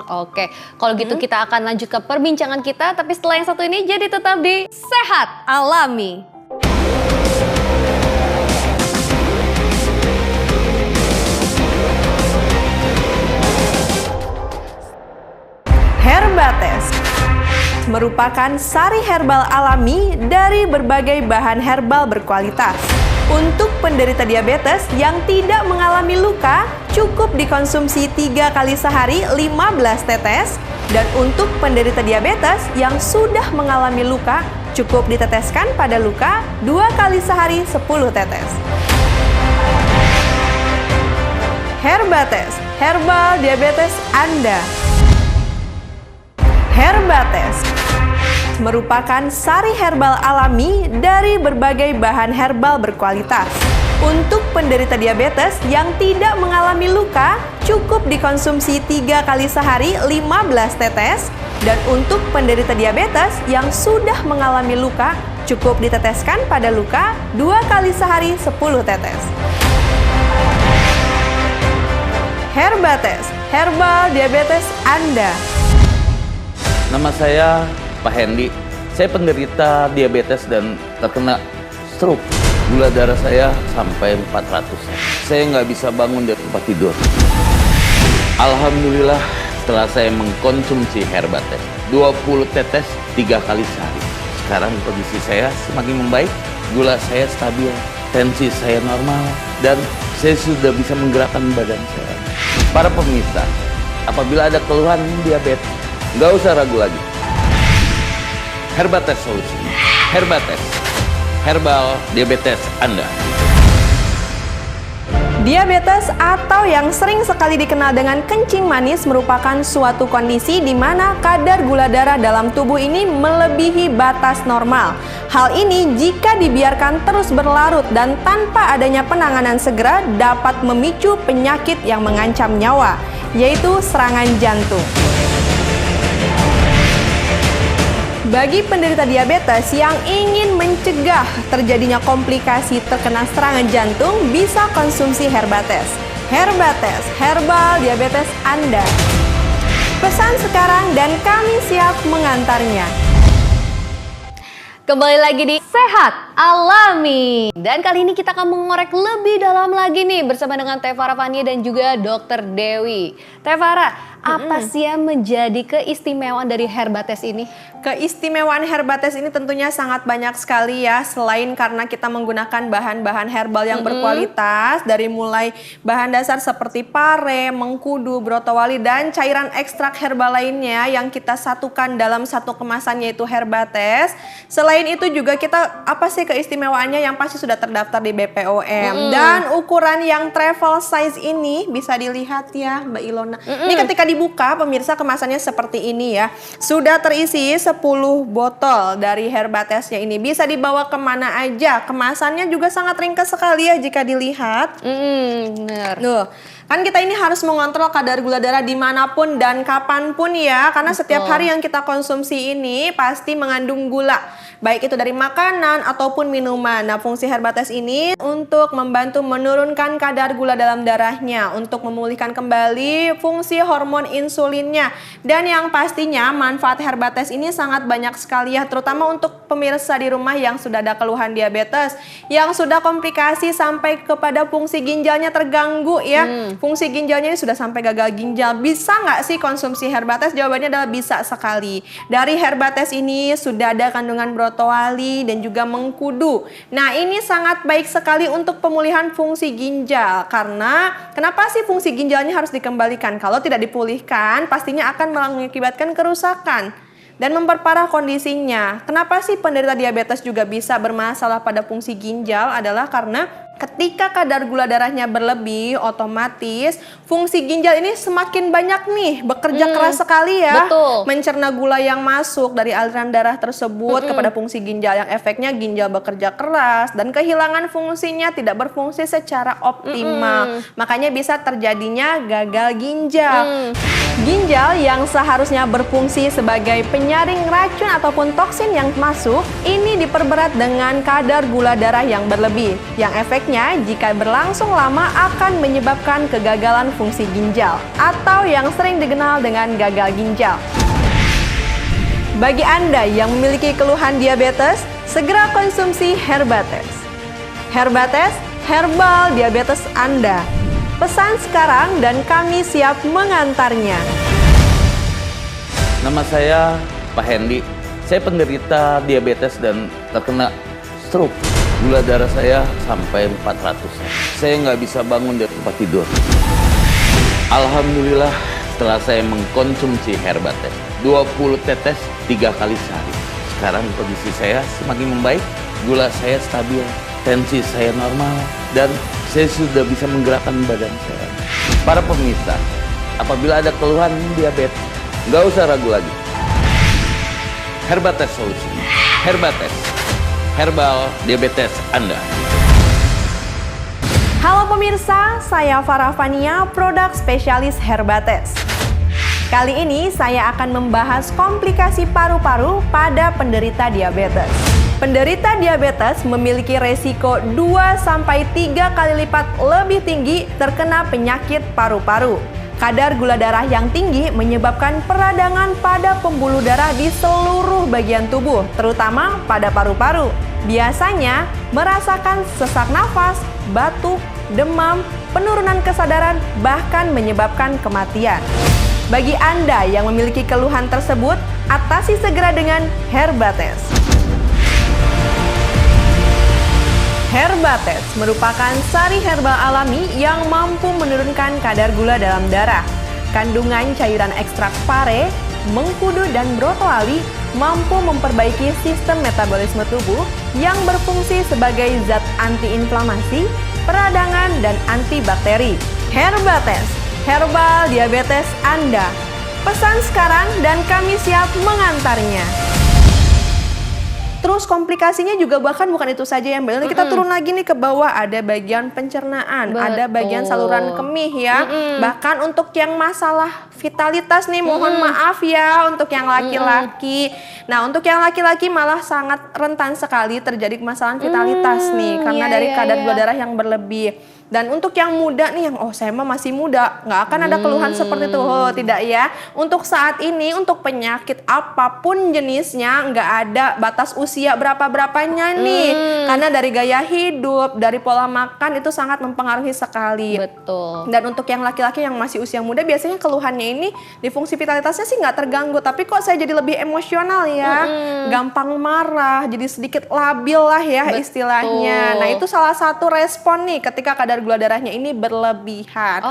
Oke, kalau gitu kita akan lanjut ke perbincangan kita, tapi setelah yang satu ini jadi tetap di Sehat Alami. Herbates merupakan sari herbal alami dari berbagai bahan herbal berkualitas. Untuk penderita diabetes yang tidak mengalami luka, cukup dikonsumsi 3 kali sehari 15 tetes. Dan untuk penderita diabetes yang sudah mengalami luka, cukup diteteskan pada luka 2 kali sehari 10 tetes. Herbates, herbal diabetes Anda. Herbates merupakan sari herbal alami dari berbagai bahan herbal berkualitas. Untuk penderita diabetes yang tidak mengalami luka, cukup dikonsumsi 3 kali sehari 15 tetes. Dan untuk penderita diabetes yang sudah mengalami luka, cukup diteteskan pada luka 2 kali sehari 10 tetes. Herbates, herbal diabetes Anda. Nama saya Pak Hendy. Saya penderita diabetes dan terkena stroke. Gula darah saya sampai 400. Saya nggak bisa bangun dari tempat tidur. Alhamdulillah setelah saya mengkonsumsi Herbates 20 tetes 3 kali sehari. Sekarang kondisi saya semakin membaik. Gula saya stabil, tensi saya normal, dan saya sudah bisa menggerakkan badan saya. Para pemirsa, apabila ada keluhan diabetes, nggak usah ragu lagi. Herbates solusinya. Herbates, herbal diabetes Anda. Diabetes atau yang sering sekali dikenal dengan kencing manis merupakan suatu kondisi di mana kadar gula darah dalam tubuh ini melebihi batas normal. Hal ini jika dibiarkan terus berlarut dan tanpa adanya penanganan segera dapat memicu penyakit yang mengancam nyawa, yaitu serangan jantung. Bagi penderita diabetes yang ingin mencegah terjadinya komplikasi terkena serangan jantung, bisa konsumsi Herbates. Herbates, herbal diabetes Anda. Pesan sekarang dan kami siap mengantarnya. Kembali lagi di Sehat Alami. Dan kali ini kita akan mengorek lebih dalam lagi nih bersama dengan Tevara Fania dan juga Dr. Dewi. Tevara, apa sih yang menjadi keistimewaan dari Herbates ini? Keistimewaan Herbates ini tentunya sangat banyak sekali ya. Selain karena kita menggunakan bahan-bahan herbal yang berkualitas, dari mulai bahan dasar seperti pare, mengkudu, brotowali, dan cairan ekstrak herbal lainnya yang kita satukan dalam satu kemasan yaitu Herbates. Selain itu juga kita, apa sih keistimewaannya, yang pasti sudah terdaftar di BPOM. Dan ukuran yang travel size ini bisa dilihat ya Mbak Ilona. Ini ketika dibuka pemirsa kemasannya seperti ini ya. Sudah terisi 10 botol dari Herbatesnya ini. Bisa dibawa kemana aja. Kemasannya juga sangat ringkas sekali ya jika dilihat. Bener. Loh, kan kita ini harus mengontrol kadar gula darah dimanapun dan kapanpun ya. Karena setiap hari yang kita konsumsi ini pasti mengandung gula. Baik itu dari makanan ataupun minuman. Nah, fungsi Herbates ini untuk membantu menurunkan kadar gula dalam darahnya, untuk memulihkan kembali fungsi hormon insulinnya. Dan yang pastinya manfaat Herbates ini sangat banyak sekali ya, terutama untuk pemirsa di rumah yang sudah ada keluhan diabetes, yang sudah komplikasi sampai kepada fungsi ginjalnya terganggu ya. Fungsi ginjalnya ini sudah sampai gagal ginjal. Bisa nggak sih konsumsi Herbates? Jawabannya adalah bisa sekali. Dari Herbates ini sudah ada kandungan brotowali dan juga mengkudu. Nah, ini sangat baik sekali untuk pemulihan fungsi ginjal. Karena kenapa sih fungsi ginjalnya harus dikembalikan? Kalau tidak dipulihkan, pastinya akan mengakibatkan kerusakan dan memperparah kondisinya. Kenapa sih penderita diabetes juga bisa bermasalah pada fungsi ginjal? Adalah karena Ketika kadar gula darahnya berlebih, otomatis fungsi ginjal ini semakin banyak nih, bekerja keras sekali ya. Betul. Mencerna gula yang masuk dari aliran darah tersebut kepada fungsi ginjal, yang efeknya ginjal bekerja keras dan kehilangan fungsinya, tidak berfungsi secara optimal. Makanya bisa terjadinya gagal ginjal. Ginjal yang seharusnya berfungsi sebagai penyaring racun ataupun toksin yang masuk, ini diperberat dengan kadar gula darah yang berlebih, yang efeknya jika berlangsung lama akan menyebabkan kegagalan fungsi ginjal, atau yang sering dikenal dengan gagal ginjal. Bagi Anda yang memiliki keluhan diabetes, segera konsumsi Herbates. Herbates, herbal diabetes Anda. Pesan sekarang dan kami siap mengantarnya. Nama saya Pak Hendy. Saya penderita diabetes dan terkena stroke. Gula darah saya sampai 400. Saya nggak bisa bangun dari tempat tidur. Alhamdulillah setelah saya mengkonsumsi Herbates 20 tetes 3 kali sehari. Sekarang kondisi saya semakin membaik, gula saya stabil, tensi saya normal, dan saya sudah bisa menggerakkan badan saya. Para pemirsa, apabila ada keluhan diabetes, nggak usah ragu lagi. Herbates solusi. Herbates, herbal diabetes Anda. Halo pemirsa, saya Farah Fania, produk spesialis Herbates. Kali ini saya akan membahas komplikasi paru-paru pada penderita diabetes. Penderita diabetes memiliki resiko 2-3 kali lipat lebih tinggi terkena penyakit paru-paru. Kadar gula darah yang tinggi menyebabkan peradangan pada pembuluh darah di seluruh bagian tubuh, terutama pada paru-paru. Biasanya merasakan sesak nafas, batuk, demam, penurunan kesadaran, bahkan menyebabkan kematian. Bagi Anda yang memiliki keluhan tersebut, atasi segera dengan Herbates. Herbates merupakan sari herbal alami yang mampu menurunkan kadar gula dalam darah. Kandungan cairan ekstrak pare, mengkudu, dan brokoli mampu memperbaiki sistem metabolisme tubuh yang berfungsi sebagai zat antiinflamasi, peradangan, dan antibakteri. Herbates, herbal diabetes Anda. Pesan sekarang dan kami siap mengantarnya. Terus komplikasinya juga bahkan bukan itu saja yang Mbak. Kita turun lagi nih ke bawah, ada bagian pencernaan, ada bagian saluran kemih ya. Bahkan untuk yang masalah vitalitas nih, mohon maaf ya untuk yang laki-laki. Nah, untuk yang laki-laki malah sangat rentan sekali terjadi masalah vitalitas nih karena dari kadar gula darah yang berlebih. Dan untuk yang muda nih, yang saya mah masih muda, nggak akan ada keluhan seperti itu. Oh, tidak ya. Untuk saat ini, untuk penyakit apapun jenisnya, nggak ada batas usia berapa-berapanya nih. Karena dari gaya hidup, dari pola makan itu sangat mempengaruhi sekali. Betul. Dan untuk yang laki-laki yang masih usia muda, biasanya keluhannya ini di fungsi vitalitasnya sih nggak terganggu. Tapi kok saya jadi lebih emosional ya, gampang marah, jadi sedikit labil lah ya istilahnya. Nah, itu salah satu respon nih ketika kadar gula darahnya ini berlebihan.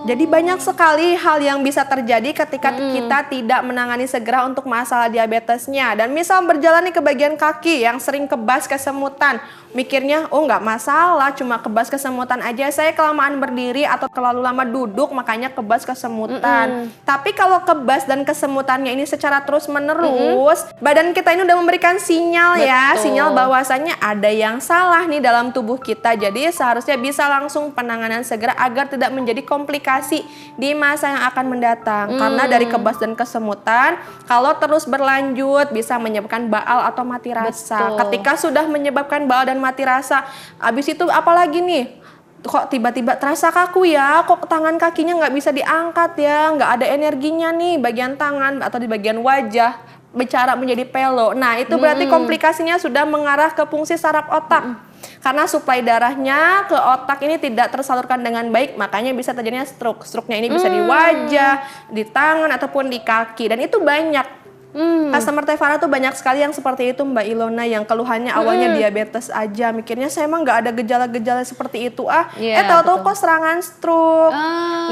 Jadi banyak sekali hal yang bisa terjadi ketika kita tidak menangani segera untuk masalah diabetesnya. Dan misal berjalan nih ke bagian kaki yang sering kebas kesemutan, mikirnya nggak masalah, cuma kebas kesemutan aja, saya kelamaan berdiri atau terlalu lama duduk makanya kebas kesemutan. Tapi kalau kebas dan kesemutannya ini secara terus menerus, badan kita ini udah memberikan sinyal ya, sinyal bahwasannya ada yang salah nih dalam tubuh kita. Jadi seharusnya bisa langsung penanganan segera agar tidak menjadi komplikasi di masa yang akan mendatang. Karena dari kebas dan kesemutan, kalau terus berlanjut bisa menyebabkan baal atau mati rasa. Ketika sudah menyebabkan baal dan mati rasa, habis itu apalagi nih? Kok tiba-tiba terasa kaku ya, kok tangan kakinya nggak bisa diangkat ya, nggak ada energinya nih bagian tangan atau di bagian wajah, bicara menjadi pelo. Nah, itu berarti komplikasinya sudah mengarah ke fungsi saraf otak. Karena suplai darahnya ke otak ini tidak tersalurkan dengan baik, makanya bisa terjadinya stroke. Stroke-nya ini bisa di wajah, di tangan, ataupun di kaki. Dan itu banyak Customer Teh Farah tuh banyak sekali yang seperti itu Mbak Ilona, yang keluhannya awalnya diabetes aja, mikirnya saya emang nggak ada gejala-gejala seperti itu tahu-tahu kok serangan stroke.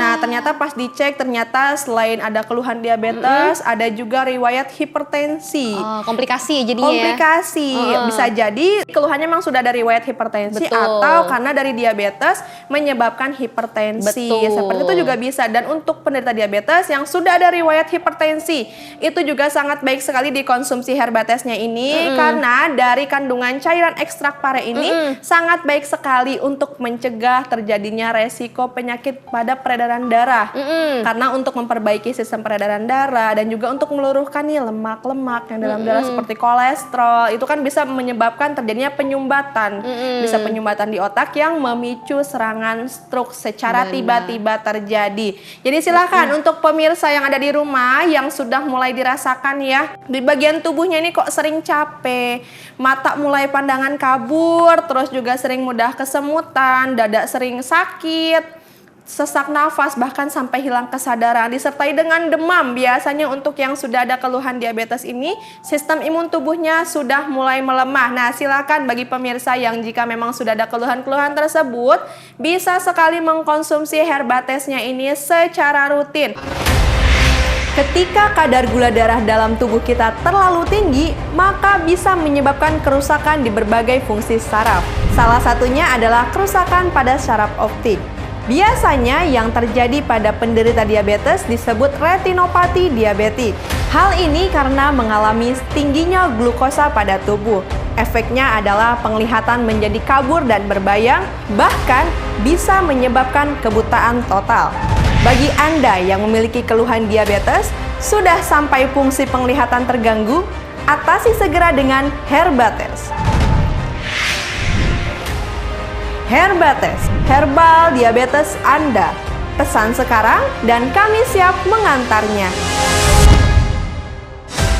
Nah ternyata pas dicek ternyata selain ada keluhan diabetes, ada juga riwayat hipertensi. Komplikasi jadinya. Komplikasi bisa jadi keluhannya memang sudah ada riwayat hipertensi atau karena dari diabetes menyebabkan hipertensi. Seperti itu juga bisa. Dan untuk penderita diabetes yang sudah ada riwayat hipertensi, itu juga sangat baik sekali dikonsumsi Herbatesnya ini karena dari kandungan cairan ekstrak pare ini sangat baik sekali untuk mencegah terjadinya resiko penyakit pada peredaran darah. Karena untuk memperbaiki sistem peredaran darah dan juga untuk meluruhkan nih lemak-lemak yang dalam darah seperti kolesterol, itu kan bisa menyebabkan terjadinya penyumbatan. Bisa penyumbatan di otak yang memicu serangan stroke secara tiba-tiba terjadi. Jadi silakan untuk pemirsa yang ada di rumah yang sudah mulai dirasakan ya, di bagian tubuhnya ini kok sering capek, mata mulai pandangan kabur, terus juga sering mudah kesemutan, dada sering sakit, sesak nafas, bahkan sampai hilang kesadaran, disertai dengan demam. Biasanya untuk yang sudah ada keluhan diabetes ini, sistem imun tubuhnya sudah mulai melemah. Nah, silakan bagi pemirsa yang jika memang sudah ada keluhan-keluhan tersebut, bisa sekali mengkonsumsi Herbatesnya ini secara rutin. Ketika kadar gula darah dalam tubuh kita terlalu tinggi, maka bisa menyebabkan kerusakan di berbagai fungsi saraf. Salah satunya adalah kerusakan pada saraf optik. Biasanya yang terjadi pada penderita diabetes disebut retinopati diabetik. Hal ini karena mengalami tingginya glukosa pada tubuh. Efeknya adalah penglihatan menjadi kabur dan berbayang, bahkan bisa menyebabkan kebutaan total. Bagi Anda yang memiliki keluhan diabetes, sudah sampai fungsi penglihatan terganggu, atasi segera dengan Herbates. Herbates, herbal diabetes Anda. Pesan sekarang dan kami siap mengantarnya.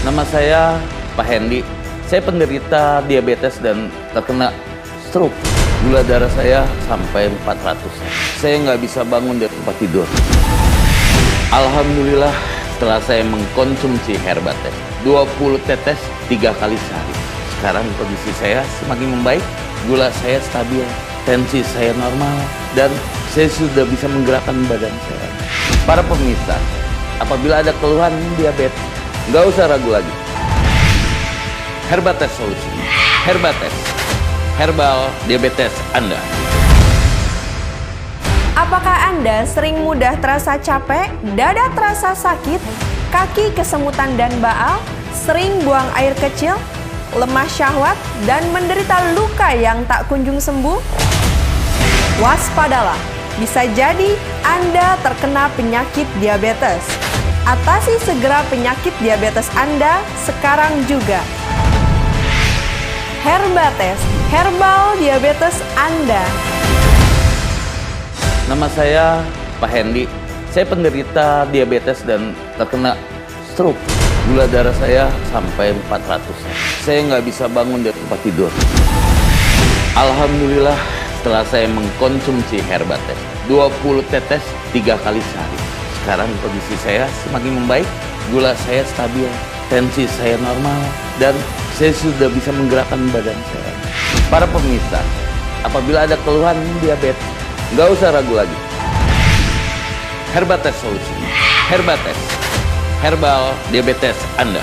Nama saya Pak Hendy. Saya penderita diabetes dan terkena stroke. Gula darah saya sampai 400. Saya nggak bisa bangun dari tempat tidur. Alhamdulillah setelah saya mengkonsumsi Herbates 20 tetes 3 kali sehari. Sekarang kondisi saya semakin membaik, gula saya stabil, tensi saya normal, dan saya sudah bisa menggerakkan badan saya. Para pemirsa, apabila ada keluhan diabetes, nggak usah ragu lagi. Herbates solusinya. Herbates, herbal diabetes Anda. Apakah Anda sering mudah terasa capek, dada terasa sakit, kaki kesemutan dan baal, sering buang air kecil, lemah syahwat, dan menderita luka yang tak kunjung sembuh? Waspadalah, bisa jadi Anda terkena penyakit diabetes. Atasi segera penyakit diabetes Anda sekarang juga. Herbates, herbal diabetes Anda. Nama saya Pak Hendy. Saya penderita diabetes dan terkena stroke. Gula darah saya sampai 400. Saya nggak bisa bangun dari tempat tidur. Alhamdulillah setelah saya mengkonsumsi Herbates 20 tetes 3 kali sehari. Sekarang kondisi saya semakin membaik, gula saya stabil, tensi saya normal, dan saya sudah bisa menggerakkan badan saya. Para pemirsa, apabila ada keluhan diabetes, nggak usah ragu lagi. Herbates solusinya. Herbates, herbal diabetes Anda.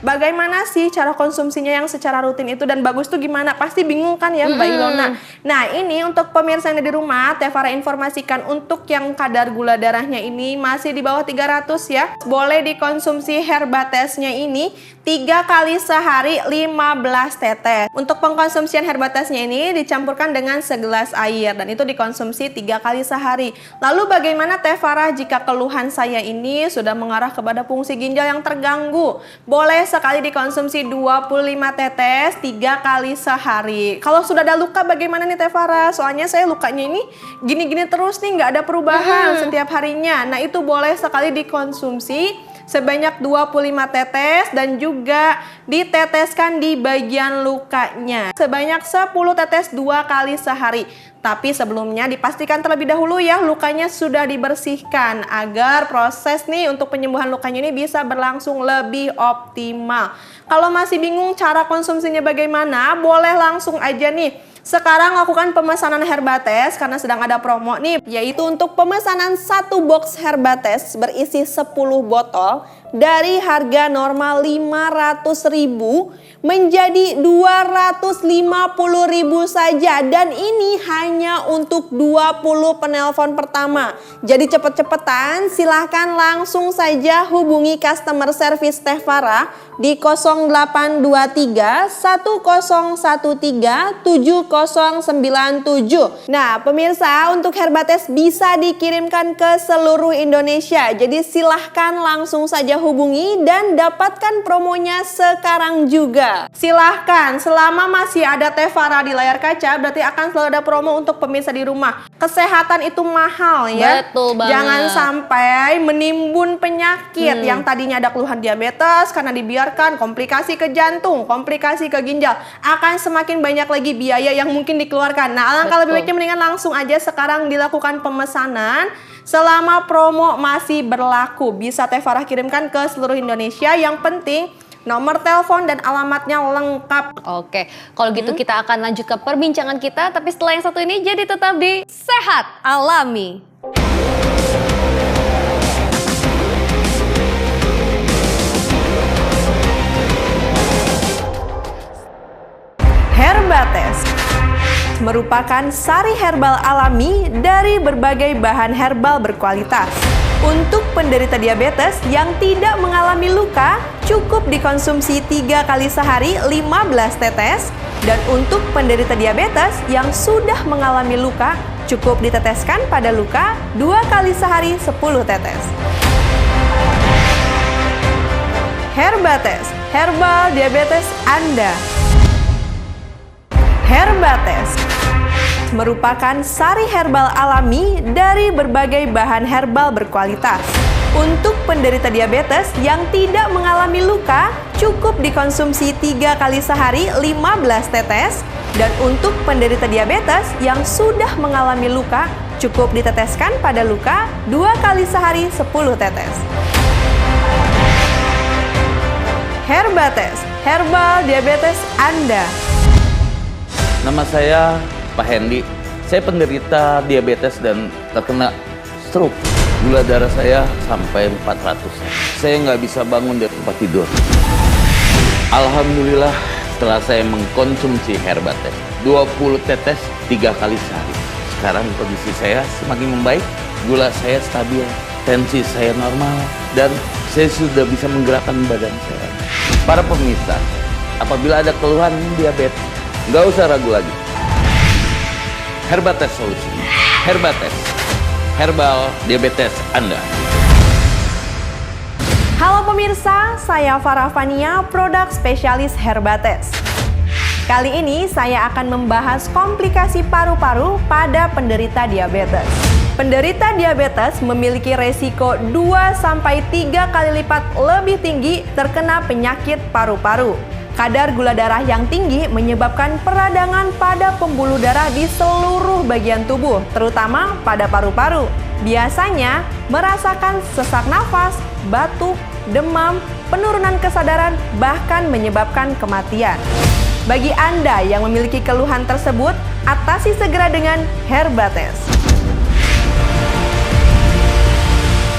Bagaimana sih cara konsumsinya yang secara rutin itu dan bagus tuh gimana? Pasti bingung kan ya Mbak Ilona? Nah ini untuk pemirsa yang ada di rumah, Teh Farah informasikan untuk yang kadar gula darahnya ini masih di bawah 300 ya. Boleh dikonsumsi Herbatesnya ini 3 kali sehari 15 tetes. Untuk pengkonsumsian Herbatesnya ini dicampurkan dengan segelas air dan itu dikonsumsi 3 kali sehari. Lalu bagaimana Teh Farah jika keluhan saya ini sudah mengarah kepada fungsi ginjal yang terganggu? Boleh sekali dikonsumsi 25 tetes 3 kali sehari. Kalau sudah ada luka bagaimana nih Teh Farah? Soalnya saya lukanya ini gini-gini terus nih, nggak ada perubahan setiap harinya. Nah itu boleh sekali dikonsumsi sebanyak 25 tetes dan juga diteteskan di bagian lukanya sebanyak 10 tetes 2 kali sehari. Tapi sebelumnya dipastikan terlebih dahulu ya lukanya sudah dibersihkan agar proses nih untuk penyembuhan lukanya ini bisa berlangsung lebih optimal. Kalau masih bingung cara konsumsinya bagaimana, boleh langsung aja nih sekarang lakukan pemesanan Herbates karena sedang ada promo nih, yaitu untuk pemesanan 1 box Herbates berisi 10 botol dari harga normal 500.000 menjadi 250.000 saja, dan ini hanya untuk 20 penelpon pertama. Jadi cepet-cepetan, silahkan langsung saja hubungi customer service Teh Farah di 0823 1013 7097. Nah pemirsa, untuk Herbates bisa dikirimkan ke seluruh Indonesia. Jadi silahkan langsung saja hubungi dan dapatkan promonya sekarang juga. Silahkan, selama masih ada Teh Farah di layar kaca berarti akan selalu ada promo untuk pemirsa di rumah. Kesehatan itu mahal ya. Betul banget. Jangan sampai menimbun penyakit yang tadinya ada keluhan diabetes karena dibiarkan, komplikasi ke jantung, komplikasi ke ginjal, akan semakin banyak lagi biaya yang mungkin dikeluarkan. Nah, alangkah lebih baiknya mendingan langsung aja sekarang dilakukan pemesanan selama promo masih berlaku. Bisa Teh Farah kirimkan ke seluruh Indonesia. Yang penting nomor telepon dan alamatnya lengkap. Oke, kalau gitu kita akan lanjut ke perbincangan kita, tapi setelah yang satu ini, jadi tetap di Sehat Alami. Herbates merupakan sari herbal alami dari berbagai bahan herbal berkualitas. Untuk penderita diabetes yang tidak mengalami luka, cukup dikonsumsi 3 kali sehari 15 tetes. Dan untuk penderita diabetes yang sudah mengalami luka, cukup diteteskan pada luka 2 kali sehari 10 tetes. Herbates, herbal diabetes Anda. Herbates merupakan sari herbal alami dari berbagai bahan herbal berkualitas. Untuk penderita diabetes yang tidak mengalami luka, cukup dikonsumsi 3 kali sehari 15 tetes. Dan untuk penderita diabetes yang sudah mengalami luka, cukup diteteskan pada luka 2 kali sehari 10 tetes. Herbates, herbal diabetes Anda. Nama saya Pak Hendy. Saya penderita diabetes dan terkena stroke. Gula darah saya sampai 400. Saya nggak bisa bangun dari tempat tidur. Alhamdulillah setelah saya mengkonsumsi Herbates 20 tetes 3 kali sehari. Sekarang kondisi saya semakin membaik. Gula saya stabil, tensi saya normal, dan saya sudah bisa menggerakkan badan saya. Para pemirsa, apabila ada keluhan diabetes, nggak usah ragu lagi. Herbates solusi. Herbates, herbal diabetes Anda. Halo pemirsa, saya Farah Fania, produk spesialis Herbates. Kali ini saya akan membahas komplikasi paru-paru pada penderita diabetes. Penderita diabetes memiliki resiko 2-3 kali lipat lebih tinggi terkena penyakit paru-paru. Kadar gula darah yang tinggi menyebabkan peradangan pada pembuluh darah di seluruh bagian tubuh, terutama pada paru-paru. Biasanya merasakan sesak nafas, batuk, demam, penurunan kesadaran, bahkan menyebabkan kematian. Bagi Anda yang memiliki keluhan tersebut, atasi segera dengan Herbates.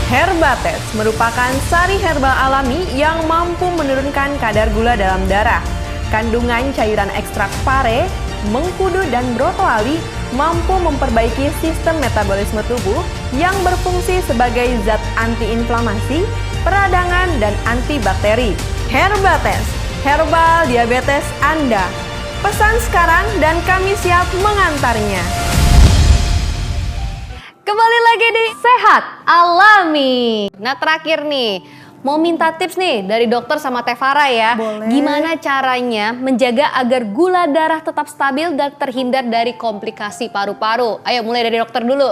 Herbates merupakan sari herbal alami yang mampu menurunkan kadar gula dalam darah. Kandungan cairan ekstrak pare, mengkudu, dan brokoli mampu memperbaiki sistem metabolisme tubuh yang berfungsi sebagai zat antiinflamasi, peradangan, dan antibakteri. Herbates, herbal diabetes Anda. Pesan sekarang dan kami siap mengantarnya. Kembali lagi di Sehat Alami. Nah terakhir nih, mau minta tips nih dari dokter sama Teh Farah ya. Boleh. Gimana caranya menjaga agar gula darah tetap stabil dan terhindar dari komplikasi paru-paru? Ayo mulai dari dokter dulu.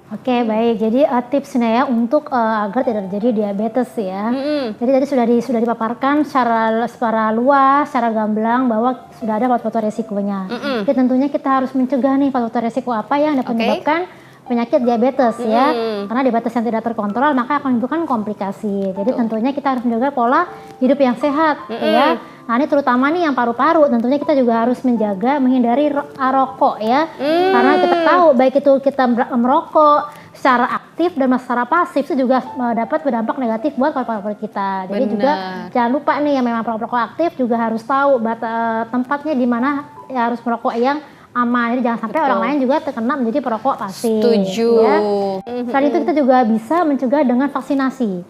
Oke, baik. Jadi tipsnya ya untuk agar tidak terjadi diabetes ya. Jadi tadi sudah dipaparkan secara luas, secara gamblang bahwa sudah ada faktor resikonya. Jadi tentunya kita harus mencegah nih faktor resiko apa yang dapat menyebabkan penyakit diabetes ya. Karena diabetes yang tidak terkontrol maka akan menimbulkan komplikasi. Jadi tentunya kita harus menjaga pola hidup yang sehat ya. Nah ini terutama nih yang paru-paru, tentunya kita juga harus menjaga menghindari rokok ya. Karena kita tahu baik itu kita merokok secara aktif dan secara pasif itu juga dapat berdampak negatif buat paru-paru kita. Jadi juga jangan lupa nih yang memang perokok aktif juga harus tahu tempatnya di mana ya, harus merokok yang aman. Jadi jangan sampai orang lain juga terkena menjadi perokok pasif. Setuju. Ya. Selain itu kita juga bisa mencegah dengan vaksinasi.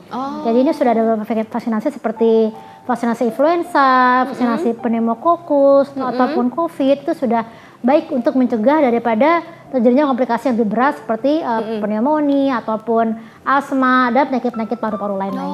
Jadi ini sudah ada beberapa vaksinasi seperti vaksinasi influenza, vaksinasi pneumokokus ataupun COVID itu sudah baik untuk mencegah daripada terjadinya komplikasi yang lebih berat seperti pneumonia ataupun asma dan penyakit-penyakit paru-paru lainnya.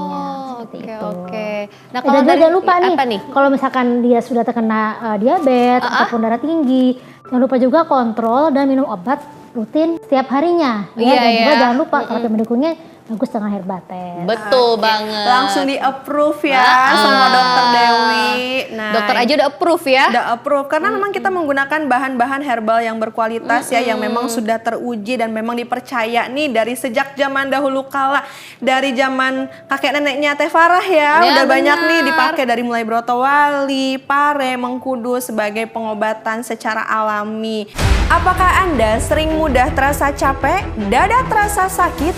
Oke. Nah, kalau jangan lupa apa nih, kalau misalkan dia sudah terkena diabetes ataupun darah tinggi, jangan lupa juga kontrol dan minum obat rutin setiap harinya. Dan juga jangan lupa terapi mendukungnya bagus dengan Herbates. Betul banget. Langsung di approve ya sama Dokter Dewi. Nah, dokter aja udah approve ya? Udah approve karena memang kita menggunakan bahan-bahan herbal yang berkualitas ya, yang memang sudah teruji dan memang dipercaya nih dari sejak zaman dahulu kala, dari zaman kakek neneknya Teh Farah ya, udah banyak nih dipakai dari mulai brotowali, pare, mengkudu sebagai pengobatan secara alami. Apakah Anda sering mudah terasa capek, dada terasa sakit,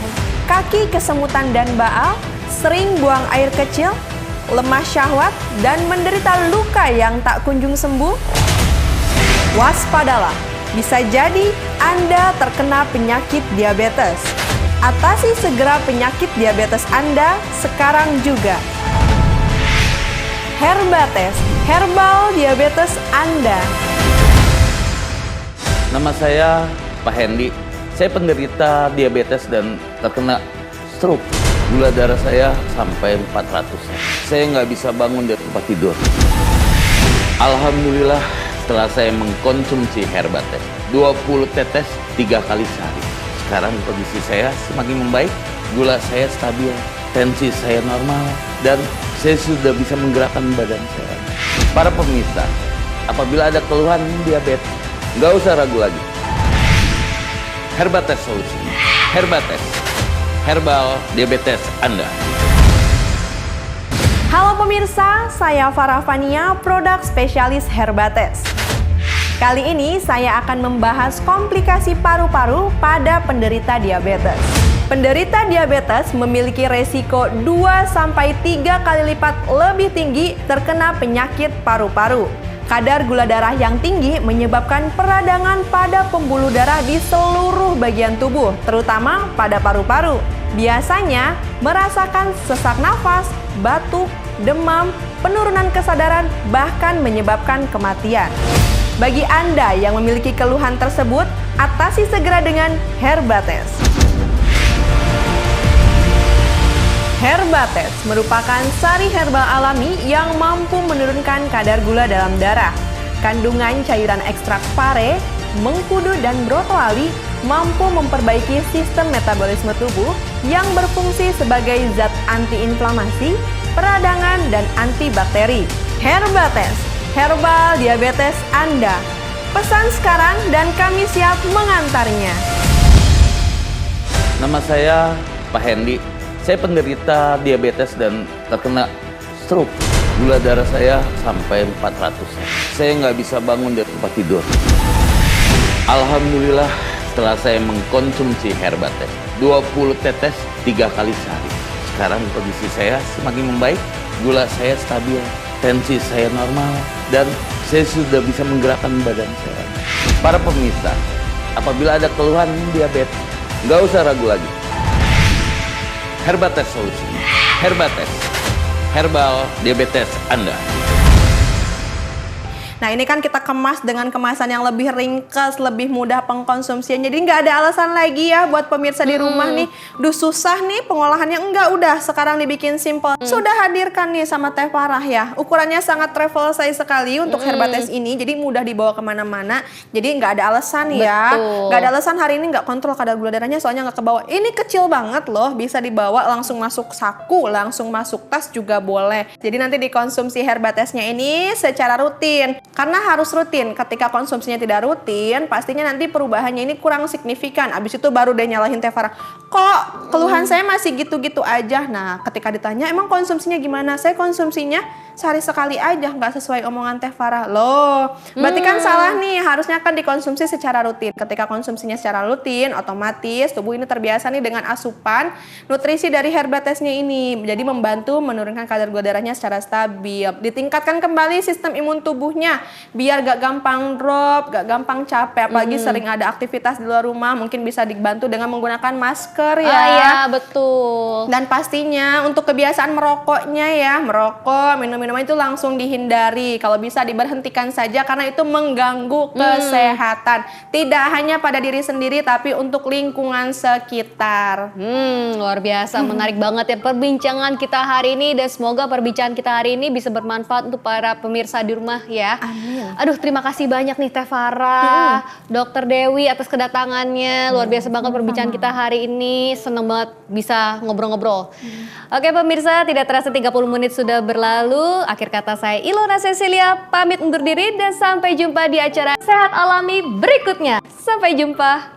kaki kesemutan dan baal, sering buang air kecil, lemah syahwat, dan menderita luka yang tak kunjung sembuh? Waspadalah, bisa jadi Anda terkena penyakit diabetes. Atasi segera penyakit diabetes Anda sekarang juga. Herbates, herbal diabetes Anda. Nama saya Pak Hendy. Saya penderita diabetes dan terkena stroke. Gula darah saya sampai 400. Saya nggak bisa bangun dari tempat tidur. Alhamdulillah setelah saya mengkonsumsi Herbates 20 tetes 3 kali sehari. Sekarang kondisi saya semakin membaik, gula saya stabil, tensi saya normal, dan saya sudah bisa menggerakkan badan saya. Para pemirsa, apabila ada keluhan diabetes, nggak usah ragu lagi. Herbates solusi. Herbates, herbal diabetes Anda. Halo pemirsa, saya Farah Fania, produk spesialis Herbates. Kali ini saya akan membahas komplikasi paru-paru pada penderita diabetes. Penderita diabetes memiliki resiko 2-3 kali lipat lebih tinggi terkena penyakit paru-paru. Kadar gula darah yang tinggi menyebabkan peradangan pada pembuluh darah di seluruh bagian tubuh, terutama pada paru-paru. Biasanya merasakan sesak nafas, batuk, demam, penurunan kesadaran, bahkan menyebabkan kematian. Bagi Anda yang memiliki keluhan tersebut, atasi segera dengan Herbates. Herbates merupakan sari herbal alami yang mampu menurunkan kadar gula dalam darah. Kandungan cairan ekstrak pare, mengkudu, dan brotowali mampu memperbaiki sistem metabolisme tubuh yang berfungsi sebagai zat antiinflamasi, peradangan, dan antibakteri. Herbates, herbal diabetes Anda. Pesan sekarang dan kami siap mengantarnya. Nama saya Pak Hendy. Saya penderita diabetes dan terkena stroke. Gula darah saya sampai 400. Saya nggak bisa bangun dari tempat tidur. Alhamdulillah setelah saya mengkonsumsi Herbates 20 tetes 3 kali sehari. Sekarang kondisi saya semakin membaik, gula saya stabil, tensi saya normal, dan saya sudah bisa menggerakkan badan saya. Para pemirsa, apabila ada keluhan diabetes, nggak usah ragu lagi. Herbates solusi. Herbates, herbal diabetes Anda. Nah ini kan kita kemas dengan kemasan yang lebih ringkas, lebih mudah pengkonsumsian. Jadi nggak ada alasan lagi ya buat pemirsa di rumah nih, duh susah nih pengolahannya. Enggak, udah sekarang dibikin simple. Sudah hadirkan nih sama Teh Farah ya. Ukurannya sangat travel size sekali untuk Herbates ini. Jadi mudah dibawa kemana-mana. Jadi nggak ada alasan ya. Nggak ada alasan hari ini nggak kontrol kadar gula darahnya soalnya nggak kebawa. Ini kecil banget loh, bisa dibawa langsung masuk saku, langsung masuk tas juga boleh. Jadi nanti dikonsumsi Herbatesnya ini secara rutin. Karena harus rutin. Ketika konsumsinya tidak rutin, pastinya nanti perubahannya ini kurang signifikan. Abis itu baru deh nyalahin Teh Farah. Kok keluhan saya masih gitu-gitu aja? Nah, ketika ditanya emang konsumsinya gimana? Saya konsumsinya sehari sekali aja, nggak sesuai omongan Teh Farah. Loh, berarti kan salah nih. Harusnya kan dikonsumsi secara rutin. Ketika konsumsinya secara rutin, otomatis tubuh ini terbiasa nih dengan asupan nutrisi dari Herbatesnya ini. Jadi membantu menurunkan kadar gula darahnya secara stabil. Ditingkatkan kembali sistem imun tubuhnya biar gak gampang drop, gak gampang capek. Apalagi sering ada aktivitas di luar rumah, mungkin bisa dibantu dengan menggunakan masker ya. Iya, betul. Dan pastinya untuk kebiasaan merokoknya ya, merokok, minum-minuman itu langsung dihindari. Kalau bisa diberhentikan saja karena itu mengganggu kesehatan. Tidak hanya pada diri sendiri tapi untuk lingkungan sekitar. Luar biasa, menarik banget ya perbincangan kita hari ini dan semoga perbincangan kita hari ini bisa bermanfaat untuk para pemirsa di rumah ya. Amin. Aduh, terima kasih banyak nih Teh Farah, Dokter Dewi atas kedatangannya. Luar biasa banget perbincangan kita hari ini. Seneng banget bisa ngobrol-ngobrol. Oke pemirsa, tidak terasa 30 menit sudah berlalu. Akhir kata saya Ilona Cecilia pamit undur diri dan sampai jumpa di acara Sehat Alami berikutnya. Sampai jumpa.